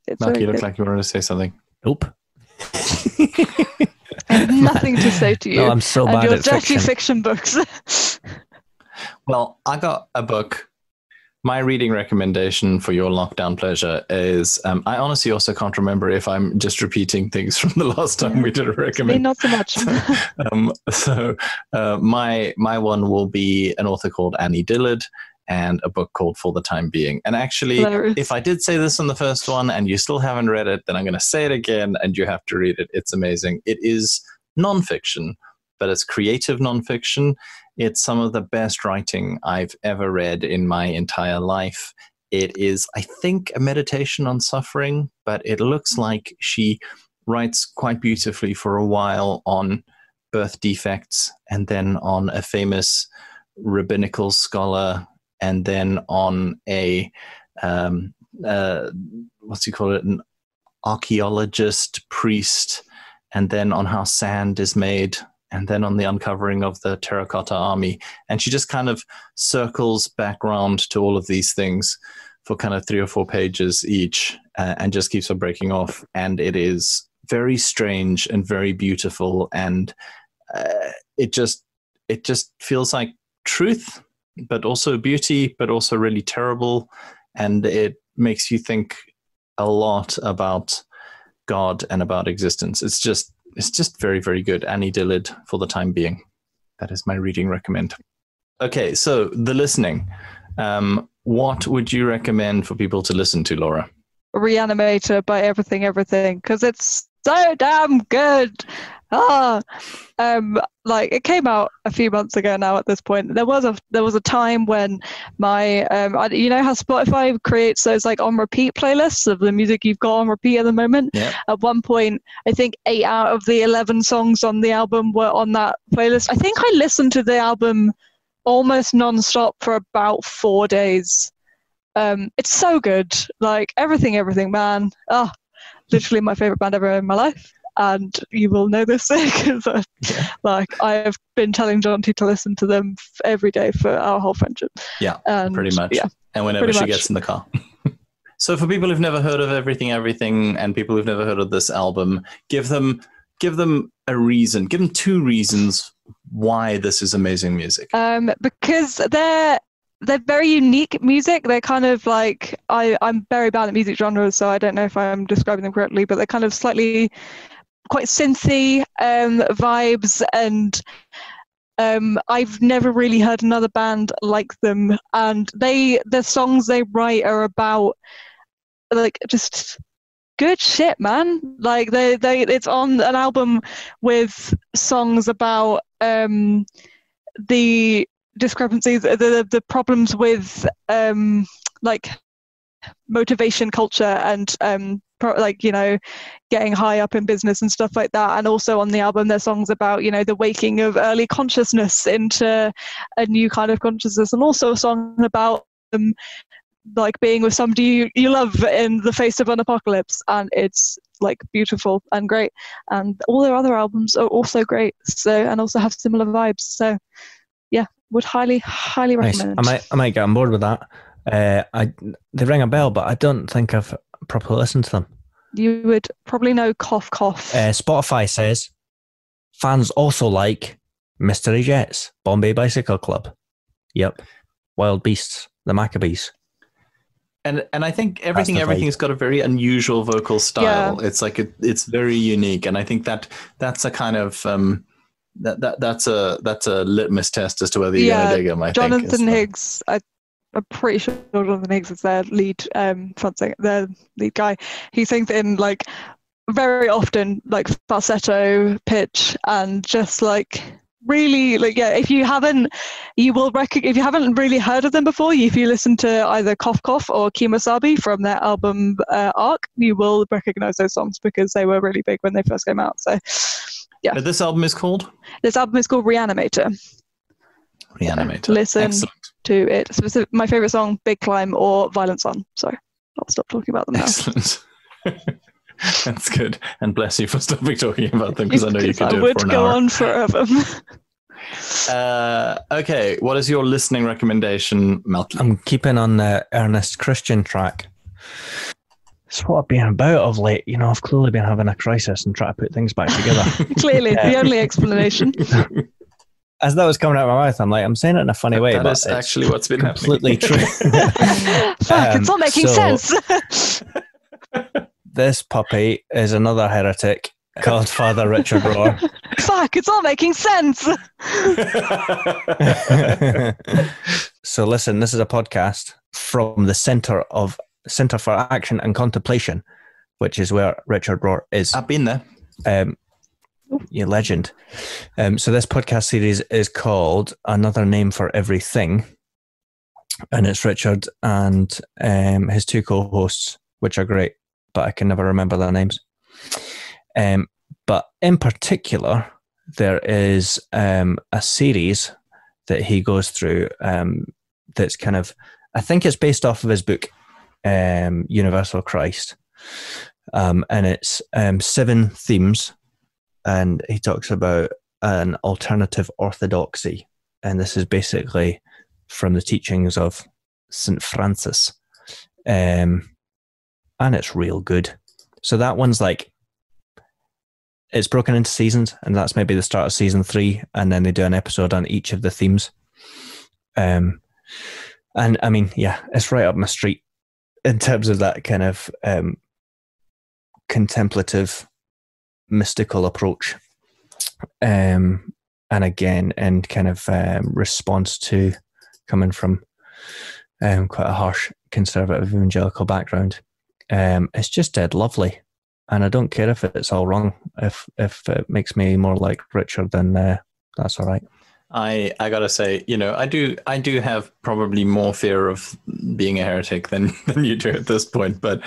Malky, you look like you wanted to say something. Nope. I have nothing to say to you. No, I'm so bad at dirty fiction books. Well, I got a book. My reading recommendation for your lockdown pleasure is, I honestly also can't remember if I'm just repeating things from the last time we did a recommend. Not so much. My one will be an author called Annie Dillard and a book called For the Time Being. And actually, Hilarious. if I did say this on the first one and you still haven't read it, then I'm going to say it again and you have to read it. It's amazing. It is nonfiction, but it's creative nonfiction. It's some of the best writing I've ever read in my entire life. It is, I think, a meditation on suffering, but it looks like she writes quite beautifully for a while on birth defects, and then on a famous rabbinical scholar, and then on a, an archaeologist, priest, and then on how sand is made, and then on the uncovering of the terracotta army. And she just kind of circles back around to all of these things for kind of 3 or 4 pages each, and just keeps on breaking off. And it is very strange and very beautiful. And it just feels like truth, but also beauty, but also really terrible. And it makes you think a lot about God and about existence. It's just very, very good. Annie Dillard, For the Time Being. That is my reading recommend. Okay, so the listening. What would you recommend for people to listen to, Laura? Reanimator by Everything, because it's so damn good. Like it came out a few months ago now. At this point, there was a time when my you know how Spotify creates those like on repeat playlists of the music you've got on repeat at the moment. Yeah. At one point, I think 8 out of the 11 songs on the album were on that playlist. I think I listened to the album almost non-stop for about 4 days. It's so good. Like everything, man. Literally my favorite band ever in my life. And you will know this because like I have been telling Jonty to listen to them every day for our whole friendship. Yeah, and, pretty much. Yeah, and whenever she gets in the car. So for people who've never heard of Everything, and people who've never heard of this album, give them a reason. Give them 2 reasons why this is amazing music. Because they're very unique music. They're kind of like I'm very bad at music genres, so I don't know if I'm describing them correctly, but they're kind of slightly quite synthy vibes, and I've never really heard another band like them. And the songs they write are about like just good shit, man. Like it's on an album with songs about the discrepancies, the problems with like motivation culture and like, you know, getting high up in business and stuff like that. And also on the album there's songs about, you know, the waking of early consciousness into a new kind of consciousness, and also a song about like being with somebody you love in the face of an apocalypse. And it's like beautiful and great, and all their other albums are also great, so, and also have similar vibes. So yeah, would highly recommend. Nice. I might get on board with that. They ring a bell, but I don't think I've properly listened to them. You would probably know Cough Cough. Spotify says fans also like Mystery Jets, Bombay Bicycle Club. Yep. Wild Beasts, the Maccabees. And I think everything's got a very unusual vocal style. Yeah. It's like it's very unique, and I think that's a kind of that's a litmus test as to whether you're gonna dig them. Jonathan Higgs. I'm pretty sure Jonathan Higgs is their lead front singer, their lead guy. He sings in like very often like falsetto pitch, and just like really like, yeah, if you haven't really heard of them before, if you listen to either Cough Cough or Kemosabe from their album Arc, you will recognize those songs because they were really big when they first came out. So yeah. But this album is called Reanimator. Listen Excellent. To it. My favorite song, Big Climb or Violent Sun. Sorry, I'll stop talking about them now. Excellent. That's good. And bless you for stopping talking about them, because I know you could do it for an hour. I would go on forever. Okay, what is your listening recommendation, Malky? I'm keeping on the Ernest Christian track. It's what I've been about of late. You know, I've clearly been having a crisis and trying to put things back together. Clearly, the only explanation. As that was coming out of my mouth, I'm like, I'm saying it in a funny way, but it's actually what's been completely true. Fuck, it's not making sense. This puppy is another heretic called Father Richard Rohr. Fuck, it's all making sense. So listen, this is a podcast from the Center for Action and Contemplation, which is where Richard Rohr is. I've been there. You legend. So this podcast series is called Another Name for Everything, and it's Richard and his 2 co-hosts, which are great, but I can never remember their names. But in particular, there is a series that he goes through that's kind of, I think it's based off of his book, Universal Christ, and it's 7 themes. And he talks about an alternative orthodoxy. And this is basically from the teachings of St. Francis. And it's real good. So that one's like, it's broken into seasons, and that's maybe the start of season 3. And then they do an episode on each of the themes. And I mean, yeah, it's right up my street in terms of that kind of contemplative, mystical approach, and again in kind of response to coming from quite a harsh conservative evangelical background. It's just dead lovely, and I don't care if it's all wrong. If it makes me more like Richard, then that's all right. I gotta say, I do have probably more fear of being a heretic than you do at this point, but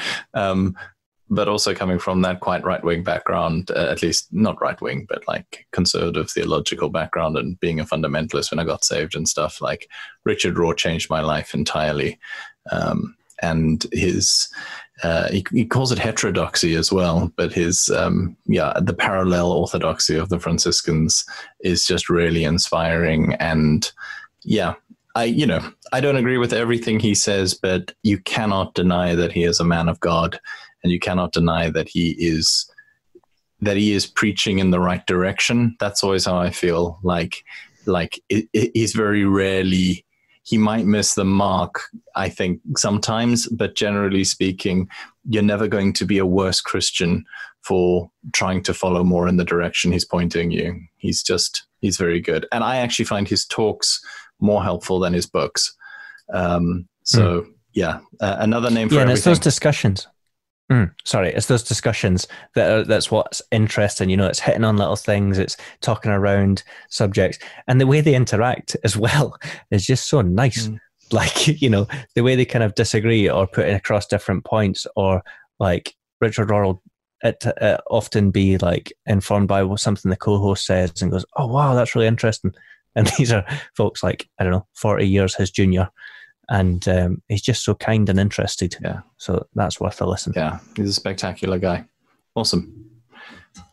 also coming from that quite right-wing background, at least not right-wing, but like conservative theological background, and being a fundamentalist when I got saved and stuff, like Richard Rohr changed my life entirely. And his, he calls it heterodoxy as well, but his, the parallel orthodoxy of the Franciscans is just really inspiring. And I don't agree with everything he says, but you cannot deny that he is a man of God, and you cannot deny that he is preaching in the right direction. That's always how I feel. Like he's very rarely. He might miss the mark, I think, sometimes, but generally speaking, you're never going to be a worse Christian for trying to follow more in the direction he's pointing you. He's very good. And I actually find his talks more helpful than his books. Another name for everything. And it's those discussions. It's those discussions that's what's interesting. It's hitting on little things. It's talking around subjects, and the way they interact as well is just so nice. Like, the way they kind of disagree or put it across different points, or like Richard Rohr will often be like informed by something the co-host says and goes, "Oh wow, that's really interesting." And these are folks like, I don't know, 40 years his junior. And he's just so kind and interested. Yeah. So that's worth a listen. Yeah, he's a spectacular guy. Awesome.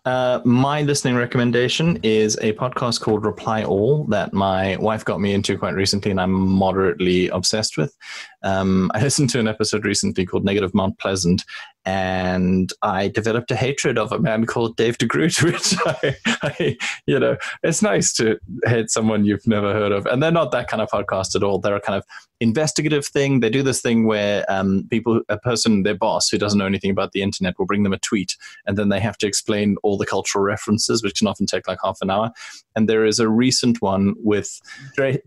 My listening recommendation is a podcast called Reply All that my wife got me into quite recently, and I'm moderately obsessed with. I listened to an episode recently called Negative Mount Pleasant, and I developed a hatred of a man called Dave DeGroot, which it's nice to hate someone you've never heard of. And they're not that kind of podcast at all. They're a kind of investigative thing. They do this thing where their boss who doesn't know anything about the internet will bring them a tweet, and then they have to explain all the cultural references, which can often take like half an hour. And there is a recent one with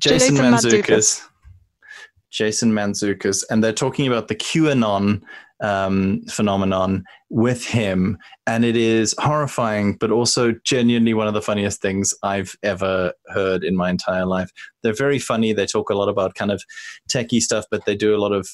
Jason Mantzoukas. Jason Mantzoukas, and they're talking about the QAnon phenomenon with him, and it is horrifying, but also genuinely one of the funniest things I've ever heard in my entire life. They're very funny. They talk a lot about kind of techie stuff, but they do a lot of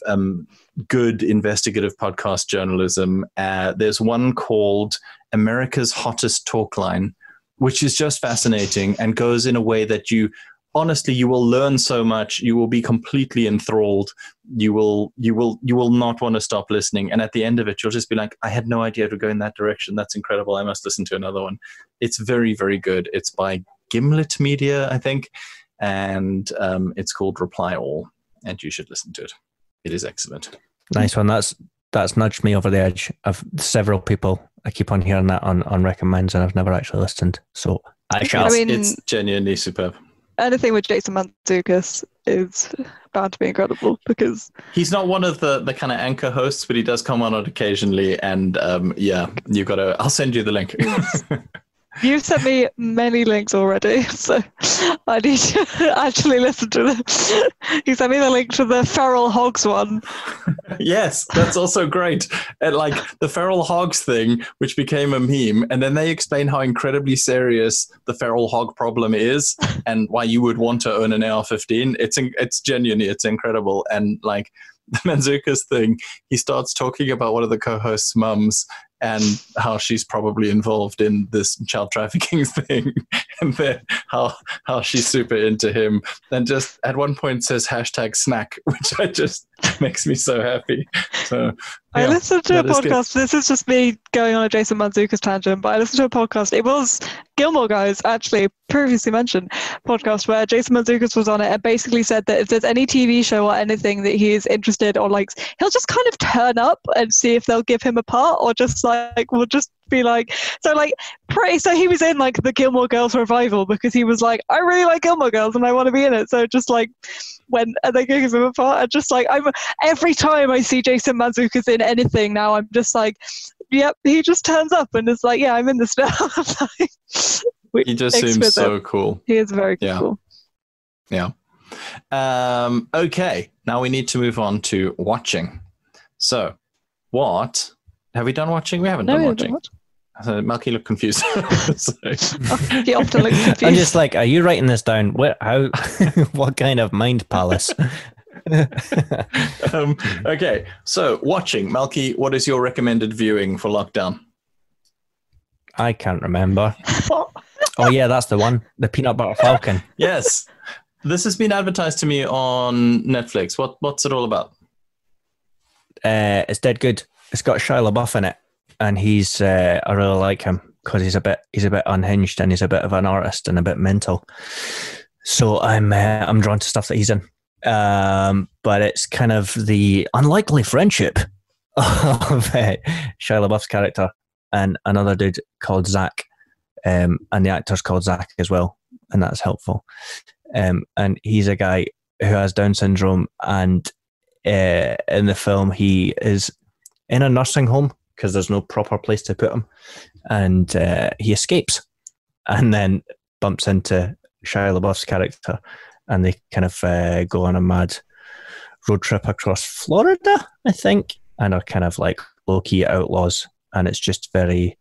good investigative podcast journalism. There's one called America's Hottest Talk Line, which is just fascinating and goes in a way that you will learn so much. You will be completely enthralled. You will not want to stop listening. And at the end of it, you'll just be like, I had no idea to go in that direction. That's incredible. I must listen to another one. It's very, very good. It's by Gimlet Media, I think. And it's called Reply All. And you should listen to it. It is excellent. Nice one. That's nudged me over the edge. Of several people, I keep on hearing that on recommends, and I've never actually listened. So I shall. It's genuinely superb. Anything with Jason Mantzoukas is bound to be incredible, because he's not one of the kind of anchor hosts, but he does come on it occasionally. And you've got to. I'll send you the link. You've sent me many links already, so I need to actually listen to them. You sent me the link to the feral hogs one. Yes, that's also great. And like the feral hogs thing, which became a meme, and then they explain how incredibly serious the feral hog problem is, and why you would want to own an AR-15. It's genuinely, it's incredible. And like the Mantzoukas thing, he starts talking about one of the co-hosts' mums and how she's probably involved in this child trafficking thing, and then how she's super into him, and just at one point says #snack, which just makes me so happy. So I listened to a podcast. This is just me going on a Jason Mantzoukas tangent, but I listened to a podcast. It was Gilmore Guys, actually, previously mentioned podcast, where Jason Mantzoukas was on it and basically said that if there's any TV show or anything that he is interested or likes, he'll just kind of turn up and see if they'll give him a part, or just like will just be like, so he was in like the Gilmore Girls revival because he was like, I really like Gilmore Girls and I want to be in it. So just like when they gave him a part, and just like every time I see Jason Mantzoukas in anything now, I'm just like, yep, he just turns up and is like, yeah, I'm in this now. He just seems so cool. He is very cool. Yeah. Okay, now we need to move on to watching. So, what Have we done watching? We haven't No, done we watching. haven't. So Malky looked confused. So- He often looks confused. I'm just like, are you writing this down? How? What kind of mind palace? Okay, so watching. Malky, what is your recommended viewing for lockdown? I can't remember. Oh yeah, that's the one. The Peanut Butter Falcon. Yes. This has been advertised to me on Netflix. What's it all about? It's dead good. It's got Shia LaBeouf in it, and he's I really like him because he's a bit unhinged and he's a bit of an artist and a bit mental. So I'm drawn to stuff that he's in. But it's kind of the unlikely friendship of Shia LaBeouf's character and another dude called Zach, and the actor's called Zach as well, and that's helpful. And he's a guy who has Down syndrome, and in the film he is in a nursing home because there's no proper place to put him, and he escapes and then bumps into Shia LaBeouf's character, and they kind of go on a mad road trip across Florida, I think, and are kind of like low-key outlaws, and it's just very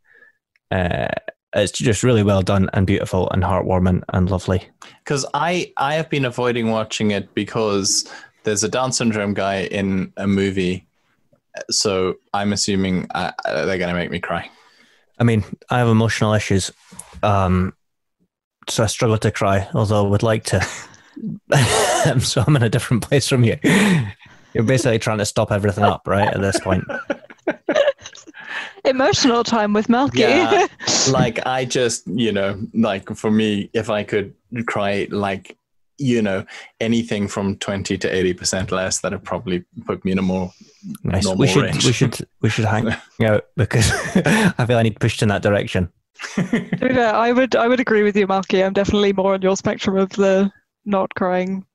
it's just really well done and beautiful and heartwarming and lovely. Because I have been avoiding watching it because there's a Down syndrome guy in a movie, so I'm assuming they're going to make me cry. I mean, I have emotional issues, so I struggle to cry, although I would like to. So I'm in a different place from you. You're basically trying to stop everything up, right, at this point. Emotional time with Malky. Yeah, like I just, like for me, if I could cry like, anything from 20 to 80% less, that'd probably put me in a more nice. normal range. We should hang out because I feel I need pushed in that direction. To be fair, I would agree with you, Malky. I'm definitely more on your spectrum of the not crying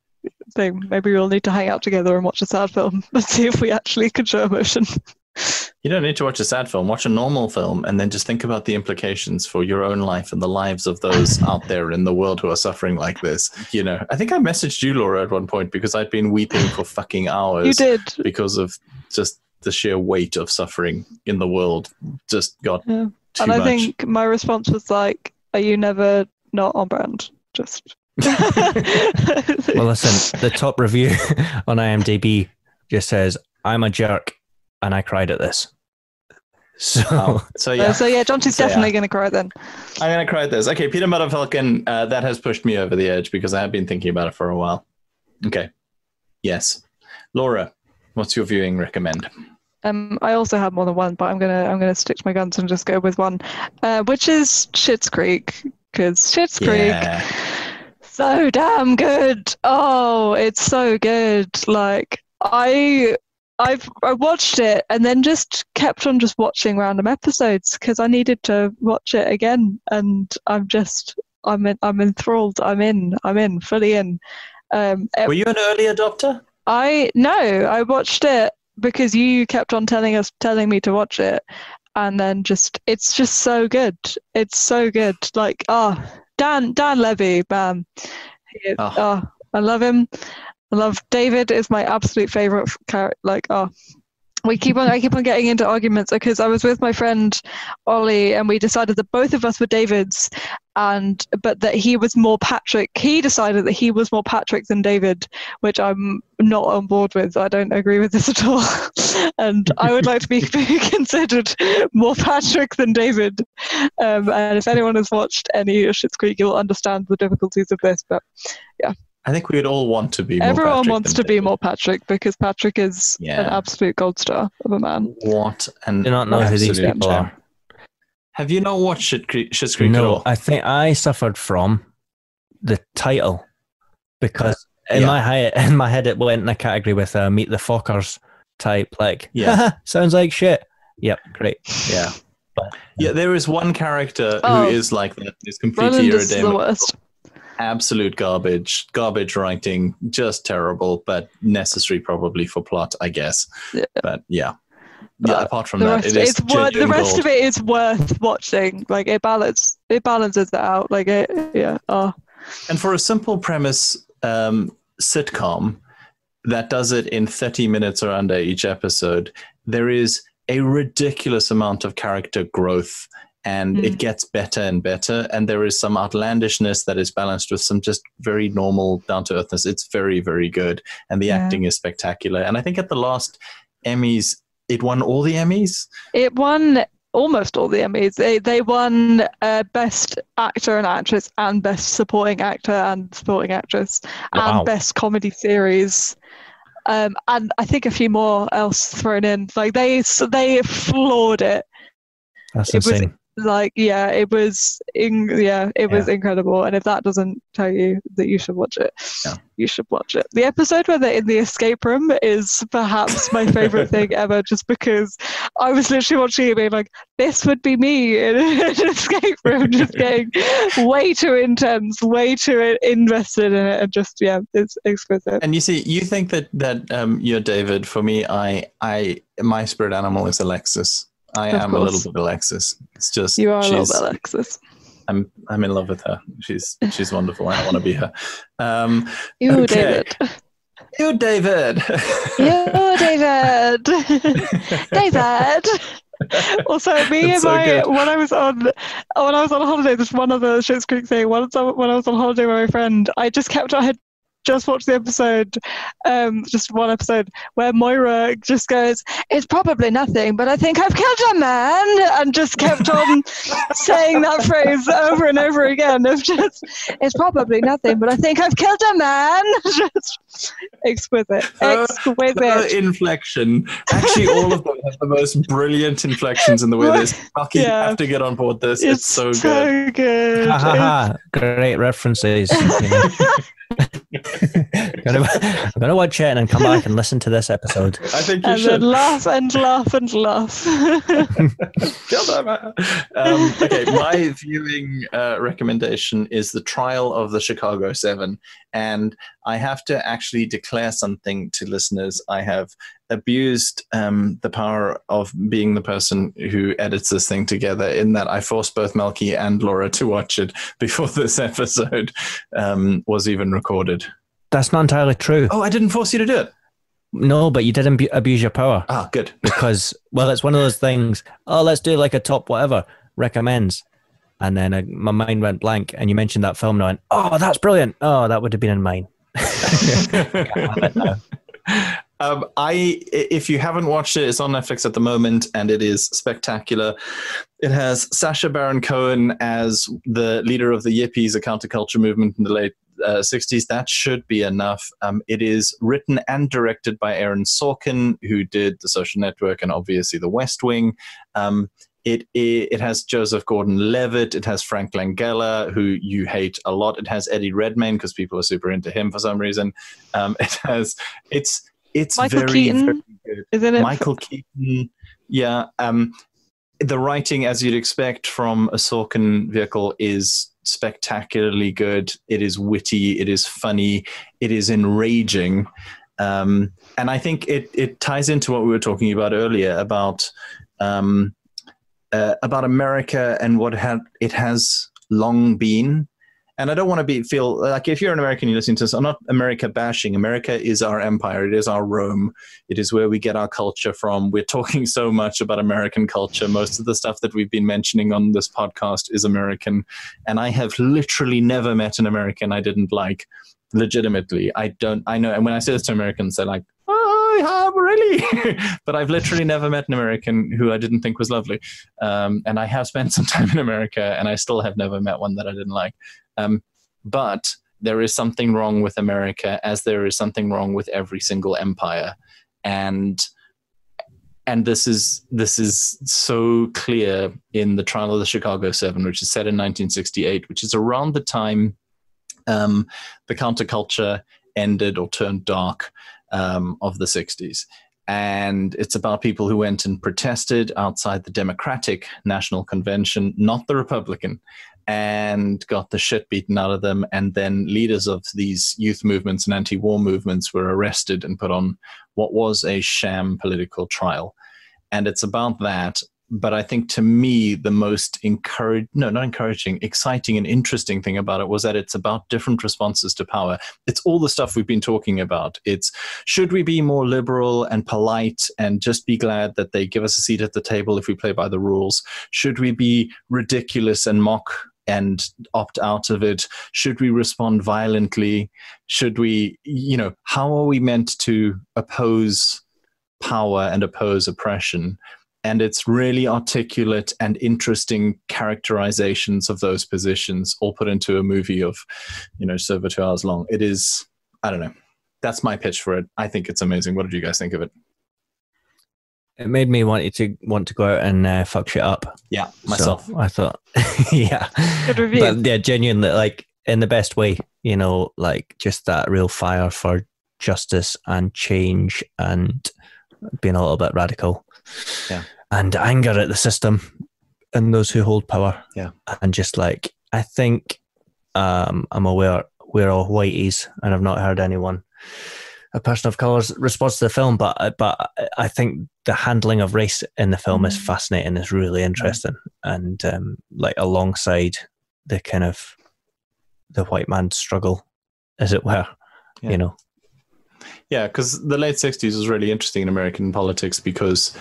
thing. Maybe we'll need to hang out together and watch a sad film and see if we actually can show emotion. You don't need to watch a sad film. Watch a normal film and then just think about the implications for your own life and the lives of those out there in the world who are suffering like this. I think I messaged you, Laura, at one point because I'd been weeping for fucking hours. You did. Because of just the sheer weight of suffering in the world just got too and much. I think my response was like, are you never not on brand? Just... Well, listen, the top review on IMDb just says, I'm a jerk and I cried at this. So yeah. Jonty's definitely going to cry then. I'm going to cry at this. Okay, Peanut Butter Falcon, that has pushed me over the edge because I have been thinking about it for a while. Okay. Yes. Laura, what's your viewing recommend? I also have more than one, but I'm gonna stick to my guns and just go with one, which is Schitt's Creek, because Schitt's Creek, so damn good. Oh, it's so good. Like I watched it and then just kept on just watching random episodes because I needed to watch it again, and I'm enthralled. I'm in fully in. Were you an early adopter? I watched it because you kept on telling me to watch it, and then it's just so good. It's so good. Like Dan Levy, man. I love him. I love David. Is my absolute favorite character. Like I keep on getting into arguments because I was with my friend Ollie and we decided that both of us were Davids, but that he was more Patrick. He decided that he was more Patrick than David, which I'm not on board with. I don't agree with this at all. And I would like to be considered more Patrick than David. And if anyone has watched any of Schitt's Creek, you'll understand the difficulties of this. But yeah. I think we would all want to be more Everyone Patrick wants to be more Patrick because Patrick is an absolute gold star of a man. What an do not know who these people are. Have you not watched Schitt's Creek at No, all? I think I suffered from the title because in my head it went in a category with Meet the Fockers type, like sounds like shit. Yep, great. Yeah. But there is one character who is like that. Is completely irredeemable. The worst. Absolute garbage writing, just terrible, but necessary probably for plot, I guess. Yeah. But apart from that, it is the rest gold. of it is worth watching. Like it balances it out. Like And for a simple premise sitcom that does it in 30 minutes or under each episode, there is a ridiculous amount of character growth, and it gets better and better. And there is some outlandishness that is balanced with some just very normal down-to-earthness. It's very, very good. And the acting is spectacular. And I think at the last Emmys, it won all the Emmys. It won almost all the Emmys. They won Best Actor and Actress and Best Supporting Actor and Supporting Actress and Best Comedy Series. And I think a few more else thrown in. Like they floored it. That's insane. It was incredible. And if that doesn't tell you that you should watch it, you should watch it. The episode where they're in the escape room is perhaps my favorite thing ever, just because I was literally watching it being like, this would be me in an escape room, just getting way too intense, way too invested in it, and just it's exquisite. And you see, you think that you're David. For me, my spirit animal is Alexis. I am a little bit Alexis. It's just you are a little bit Alexis. I'm in love with her. She's wonderful. I want to be her. You, okay. David. You, David. You, David. David. Also, when I was on holiday, there's one other Schitt's Creek thing. When I was on holiday with my friend, I had just watched the episode, just one episode, where Moira just goes, "It's probably nothing, but I think I've killed a man," and just kept on saying that phrase over and over again of just, "It's probably nothing, but I think I've killed a man." Just exquisite. Her inflection. Actually, all of them have the most brilliant inflections in the way this. Malky, you have to get on board this. It's so good. Great references. I'm gonna watch it and come back and listen to this episode. I think you and should. Then laugh and laugh and laugh. Okay, my viewing recommendation is The Trial of the Chicago 7, and I have to actually declare something to listeners. I have abused the power of being the person who edits this thing together, in that I forced both Malky and Laura to watch it before this episode was even recorded. That's not entirely true. Oh, I didn't force you to do it. No, but you did abuse your power. Ah, good. Because, well, it's one of those things, let's do like a top whatever, recommends. And then my mind went blank, and you mentioned that film, and I went, oh, that's brilliant. Oh, that would have been in mine. If you haven't watched it, it's on Netflix at the moment, and it is spectacular. It has Sacha Baron Cohen as the leader of the Yippies, a counterculture movement in the late 60s. That should be enough. It is written and directed by Aaron Sorkin, who did The Social Network and obviously The West Wing. It has Joseph Gordon-Levitt. It has Frank Langella, who you hate a lot. It has Eddie Redmayne, because people are super into him for some reason. It's Michael very, Keaton, very good. Isn't it? Michael Keaton, yeah. The writing, as you'd expect from a Sorkin vehicle, is spectacularly good. It is witty. It is funny. It is enraging. And I think it ties into what we were talking about earlier about America and what it has long been. And I don't want to feel like, if you're an American, you listen to this, I'm not America bashing. America is our empire. It is our Rome. It is where we get our culture from. We're talking so much about American culture. Most of the stuff that we've been mentioning on this podcast is American. And I have literally never met an American I didn't like, legitimately. I know. And when I say this to Americans, they're like, oh, I have, really? But I've literally never met an American who I didn't think was lovely. And I have spent some time in America, and I still have never met one that I didn't like. But there is something wrong with America, as there is something wrong with every single empire. And this is so clear in The Trial of the Chicago 7, which is set in 1968, which is around the time the counterculture ended or turned dark of the 60s. And it's about people who went and protested outside the Democratic National Convention, not the Republican, and got the shit beaten out of them. And then leaders of these youth movements and anti-war movements were arrested and put on what was a sham political trial. And it's about that. But I think to me, the most exciting and interesting thing about it was that it's about different responses to power. It's all the stuff we've been talking about. It's, should we be more liberal and polite and just be glad that they give us a seat at the table if we play by the rules? Should we be ridiculous and mock and opt out of it? Should we respond violently? Should we, how are we meant to oppose power and oppose oppression? And it's really articulate and interesting characterizations of those positions, all put into a movie of, just over 2 hours long. It is, I don't know. That's my pitch for it. I think it's amazing. What did you guys think of it? It made me want to go out and fuck shit up. Yeah, myself. So I thought, yeah. Good review. But yeah, genuinely, like in the best way, like just that real fire for justice and change and being a little bit radical. Yeah. And anger at the system and those who hold power. Yeah. And just like, I think I'm aware we're all whiteys and I've not heard anyone, a person of colour's response to the film, but I think the handling of race in the film is fascinating, is really interesting. And like alongside the kind of the white man's struggle, as it were, Yeah, because the late 60s was really interesting in American politics because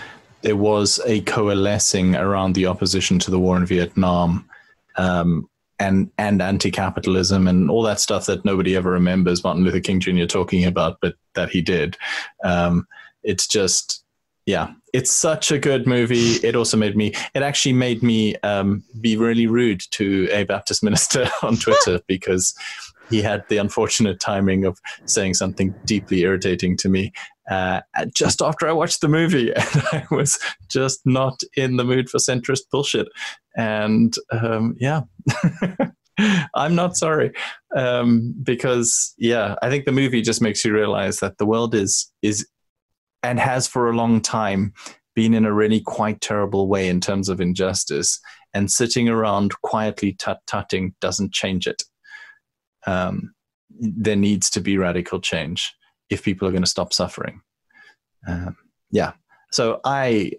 there was a coalescing around the opposition to the war in Vietnam and anti-capitalism and all that stuff that nobody ever remembers Martin Luther King Jr. talking about, but that he did. It's just, yeah, it's such a good movie. It actually made me be really rude to a Baptist minister on Twitter because he had the unfortunate timing of saying something deeply irritating to me just after I watched the movie, and I was just not in the mood for centrist bullshit. And yeah, I'm not sorry, because I think the movie just makes you realize that the world is and has for a long time been in a really quite terrible way in terms of injustice, and sitting around quietly tut-tutting doesn't change it. There needs to be radical change if people are going to stop suffering. So I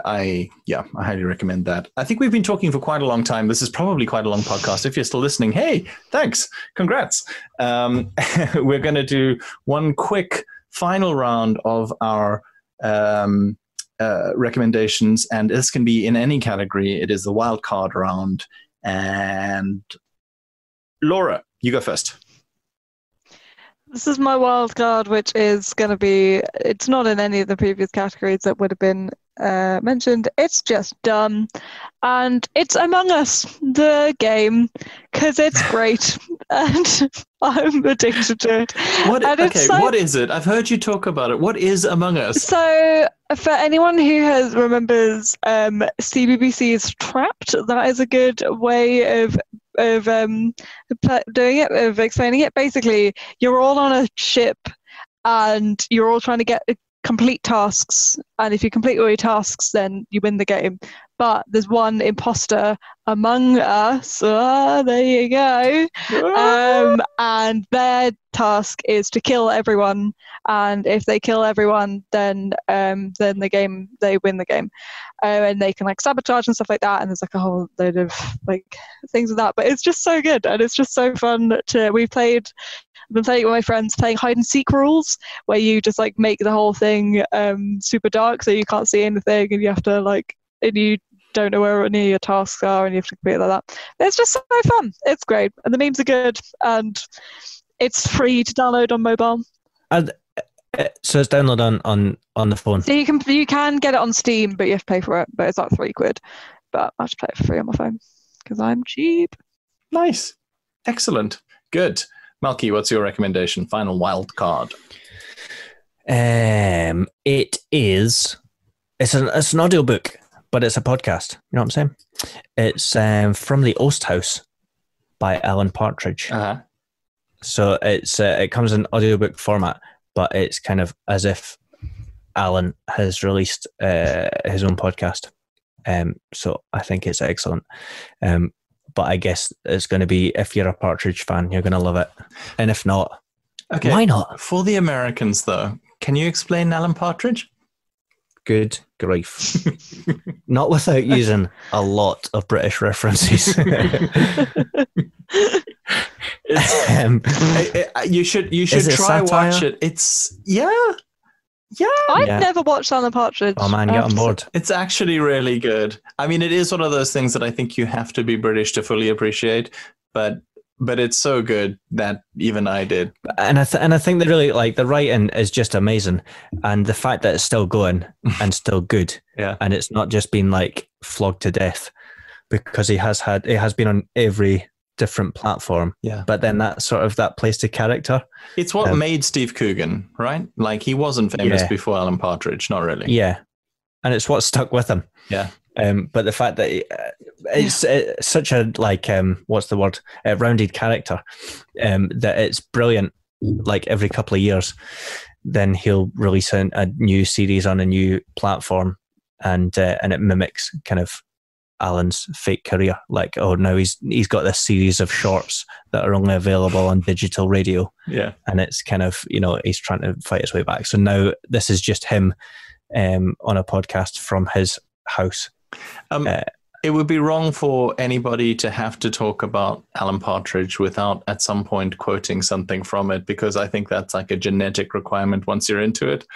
highly recommend that. I think we've been talking for quite a long time. This is probably quite a long podcast. If you're still listening, hey, thanks, congrats. We're going to do one quick final round of our recommendations, and this can be in any category. It is the wild card round. And Laura, you go first. This is my wild card, which is going to be, it's not in any of the previous categories that would have been mentioned. It's just dumb. And it's Among Us, the game, because it's great. And I'm addicted to it. What is it? I've heard you talk about it. What is Among Us? So, for anyone who remembers CBBC's Trapped, that is a good way of doing it, of explaining it. Basically, you're all on a ship and you're all trying to complete tasks, and if you complete all your tasks then you win the game, but there's one imposter among us, there you go, and their task is to kill everyone, and if they kill everyone then the game, they win the game, and they can sabotage and stuff like that, and there's a whole load of things with that, but it's just so good and it's just so fun I've been playing with my friends, playing hide and seek rules, where you just make the whole thing super dark, so you can't see anything, and you have to and you don't know where any of your tasks are, and you have to complete it like that. It's just so fun. It's great, and the memes are good, and it's free to download on mobile. So it's download on the phone. So you can get it on Steam, but you have to pay for it. But it's like £3. But I just play it for free on my phone because I'm cheap. Nice, excellent, good. Malky, what's your recommendation? Final wild card. It's an audiobook, but it's a podcast. You know what I'm saying? It's From the Osthouse by Alan Partridge. Uh-huh. So it comes in audiobook format, but it's kind of as if Alan has released his own podcast. So I think it's excellent. But I guess it's going to be, if you're a Partridge fan, you're going to love it. And if not, why not? For the Americans, though, can you explain Alan Partridge? Good grief. Not without using a lot of British references. You should try watch it. It's I've never watched Alan Partridge. Oh man, get on board. It's actually really good. I mean, it is one of those things that I think you have to be British to fully appreciate, but it's so good that even I did. And I think that really, like, the writing is just amazing, and the fact that it's still going and still good, and it's not just been like flogged to death, because it has been on every different platform. Yeah, but then that plays to character. It's what made Steve Coogan, right? Like, he wasn't famous before Alan Partridge, not really. Yeah, and it's what stuck with him. Yeah. But the fact that it's such a, like, what's the word? A rounded character, that it's brilliant. Like, every couple of years, then he'll release a new series on a new platform, and it mimics kind of Alan's fake career. Like, oh, now he's got this series of shorts that are only available on digital radio. Yeah, and it's kind of, he's trying to fight his way back. So now this is just him on a podcast from his house. It would be wrong for anybody to have to talk about Alan Partridge without at some point quoting something from it, because I think that's like a genetic requirement once you're into it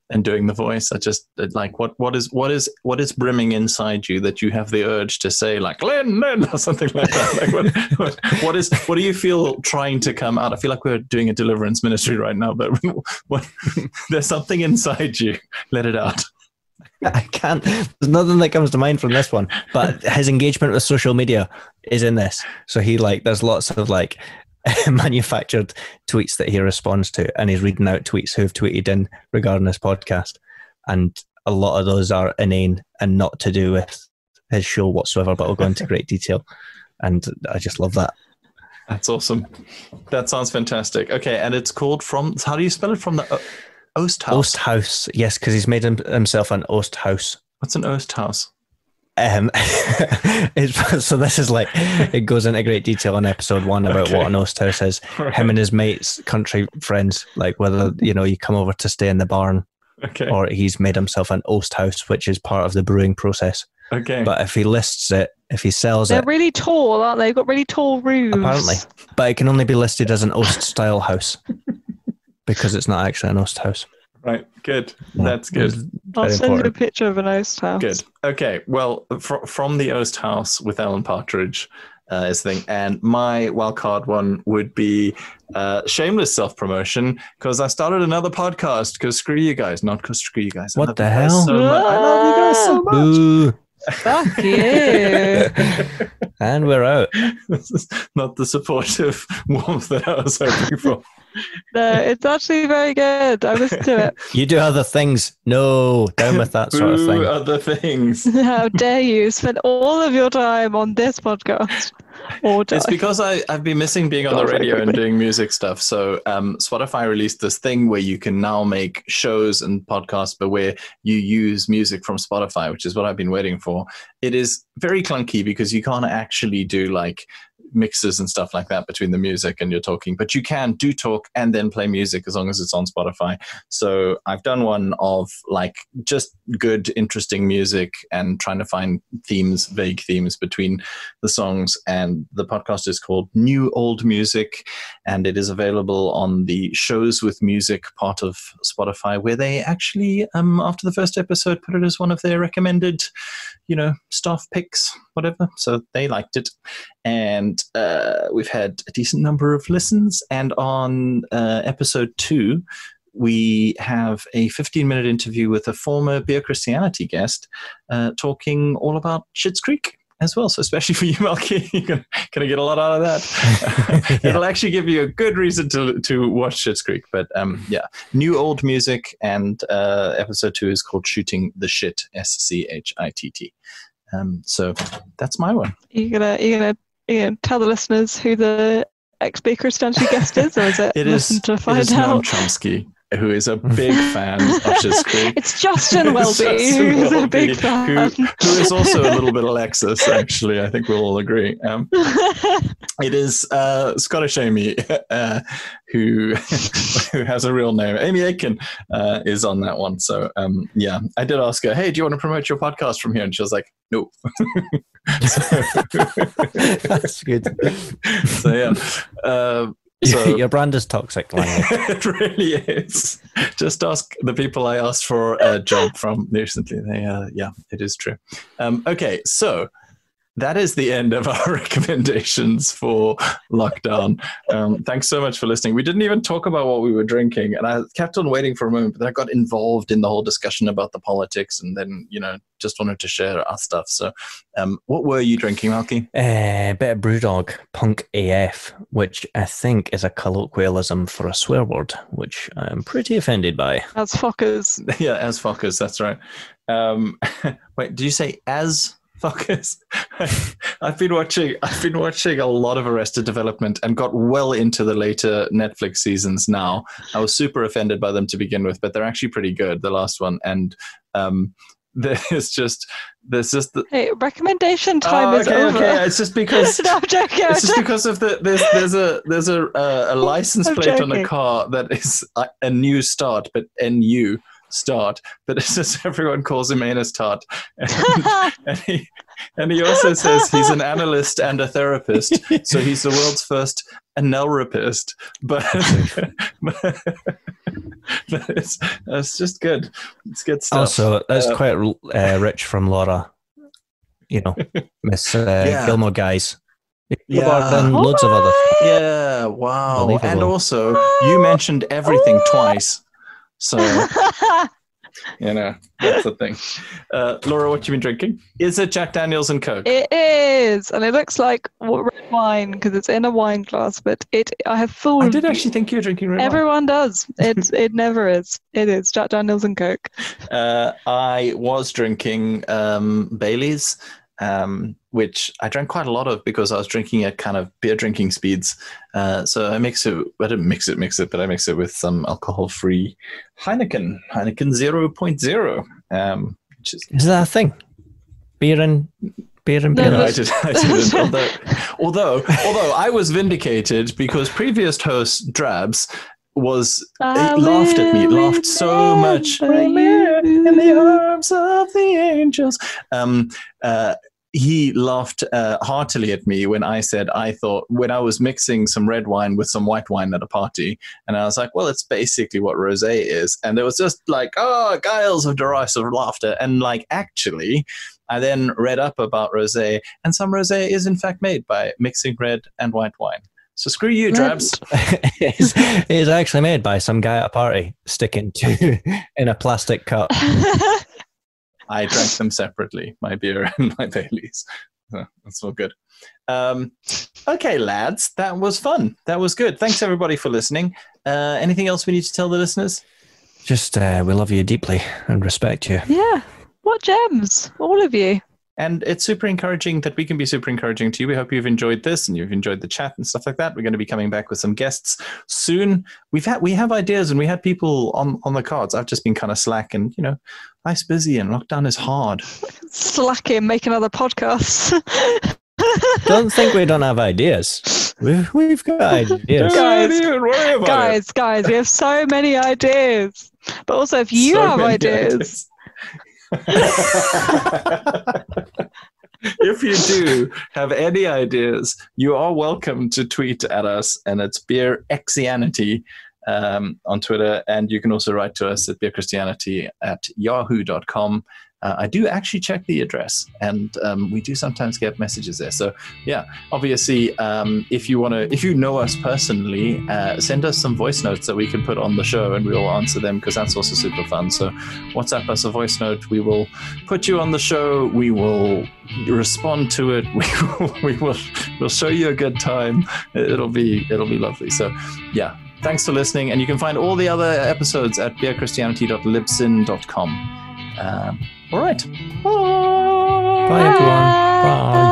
and doing the voice. I just like, what is brimming inside you that you have the urge to say, like, Len, or something like that. Like, what do you feel trying to come out? I feel like we're doing a deliverance ministry right now, but there's something inside you. Let it out. I can't. There's nothing that comes to mind from this one, but his engagement with social media is in this. So there's lots of manufactured tweets that he responds to, and he's reading out tweets who've tweeted in regarding this podcast, and a lot of those are inane and not to do with his show whatsoever, but we'll go into great detail, and I just love that. That's awesome. That sounds fantastic. Okay, and it's called how do you spell it? From the Osthaus. Osthaus, yes, because he's made himself an Osthaus. What's an Osthaus? So this is like, it goes into great detail in episode 1 about what an Osthaus is. Right. Him and his mates, country friends, like whether you come over to stay in the barn, or he's made himself an Osthaus, which is part of the brewing process. Okay, but if he lists it, if he sells they're really tall, aren't they? They've got really tall roofs. Apparently, but it can only be listed as an Ost style house. Because it's not actually an Ost house. Right, good. That's good. I'll send you a picture of an Ost house. Good. Okay, well, from the Ost house with Alan Partridge is the thing. And my wildcard one would be shameless self-promotion, because I started another podcast, because screw you guys. Not because screw you guys. What the hell? I love you guys so much. Boo. Fuck you. And we're out. This is not the supportive warmth that I was hoping for. No, it's actually very good. I listen to it. You do other things. No, down with that sort of thing. Other things. How dare you spend all of your time on this podcast? It's because I've been missing being on the radio and doing music stuff. So Spotify released this thing where you can now make shows and podcasts, but where you use music from Spotify, which is what I've been waiting for. It is very clunky because you can't actually do like mixes and stuff like that between the music and your talking, but you can do talk and then play music as long as it's on Spotify. So I've done one of like just good, interesting music and trying to find themes, vague themes between the songs. And the podcast is called New Old Music, and it is available on the Shows with Music part of Spotify, where they actually, after the first episode, put it as one of their recommended, staff picks, whatever. So they liked it. And we've had a decent number of listens. And on episode 2, we have a 15-minute interview with a former Beer Christianity guest talking all about Schitt's Creek as well. So especially for you, Malky, you're going to get a lot out of that. It'll actually give you a good reason to watch Schitt's Creek. But New Old Music, and episode 2 is called Shooting the Shit, SCHITT. So that's my one. You're gonna tell the listeners who the ex-Beer Christianity guest is, or is it? It is to find out? Noam Chomsky. who is a big fan of Schitt's Creek. It's Justin Welby who's a big fan. Who is also a little bit Alexis, actually. I think we'll all agree. It is Scottish Amy, who has a real name. Amy Aiken is on that one. So, yeah, I did ask her, hey, do you want to promote your podcast from here? And she was like, no. That's good. So, yeah. So, your brand is toxic. It really is. Just ask the people I asked for a job from recently. Yeah, it is true. Okay, so that is the end of our recommendations for lockdown. Thanks so much for listening. We didn't even talk about what we were drinking, and I kept on waiting for a moment, but I got involved in the whole discussion about the politics, and then, just wanted to share our stuff. So what were you drinking, Malky? A bit of Brewdog Punk AF, which I think is a colloquialism for a swear word, which I'm pretty offended by. As fuckers. Yeah, as fuckers, that's right. Wait, did you say as fuckers? I've been watching a lot of Arrested Development and got well into the later Netflix seasons now. I was super offended by them to begin with, but they're actually pretty good, the last one. And there's just hey, recommendation time is over. Okay. It's just because no, I'm joking. It's just because of there's a license plate on the car that is a new start, but NU start, but it's just everyone calls him Anus Tart, and he also says he's an analyst and a therapist, so he's the world's first analrapist. But it's just good. It's good stuff. Also, that's quite rich from Laura. Miss Gilmore Guys. And loads of other. Yeah, wow. And also, you mentioned everything twice. So, that's the thing. Laura, what you been drinking? Is it Jack Daniels and Coke? It is, and it looks like red wine because it's in a wine glass. But I have fooled. I did actually think you were drinking red wine. Everyone does. It never is. It is Jack Daniels and Coke. I was drinking Bailey's. Which I drank quite a lot of because I was drinking at kind of beer drinking speeds. So I mix it with some alcohol-free Heineken 0.0. Is that a thing? Beer and beer? No, I didn't. Although I was vindicated because previous host Drabs laughed at me, laughed so much. In the arms of the angels. He laughed heartily at me when I said when I was mixing some red wine with some white wine at a party, and I was like, well, it's basically what rosé is. And there was just like, gales of derisive laughter. And actually, I then read up about rosé, and some rosé is in fact made by mixing red and white wine. So screw you, Drabs. It is actually made by some guy at a party sticking to in a plastic cup. I drank them separately, my beer and my Baileys. That's all good. Okay, lads, that was fun. That was good. Thanks, everybody, for listening. Anything else we need to tell the listeners? Just we love you deeply and respect you. Yeah. What gems, all of you. And it's super encouraging that we can be super encouraging to you. We hope you've enjoyed this and you've enjoyed the chat and stuff like that. We're going to be coming back with some guests soon. We have ideas and we had people on the cards. I've just been kind of slack and, life's busy and lockdown is hard. Slacking, making other podcasts. Don't think we don't have ideas. We've got ideas. Guys, we have so many ideas. But also, if you have ideas. If you do have any ideas, you are welcome to tweet at us, and it's BeerXianity on Twitter, and you can also write to us at beerchristianity@yahoo.com. I do actually check the address, and we do sometimes get messages there. So yeah, obviously, if you know us personally, send us some voice notes that we can put on the show, and we will answer them because that's also super fun. So WhatsApp us a voice note. We will put you on the show. We will respond to it. We'll show you a good time. It'll be lovely. So yeah. Thanks for listening, and you can find all the other episodes at beerchristianity.libsyn.com. All right. Bye. Bye, everyone. Bye.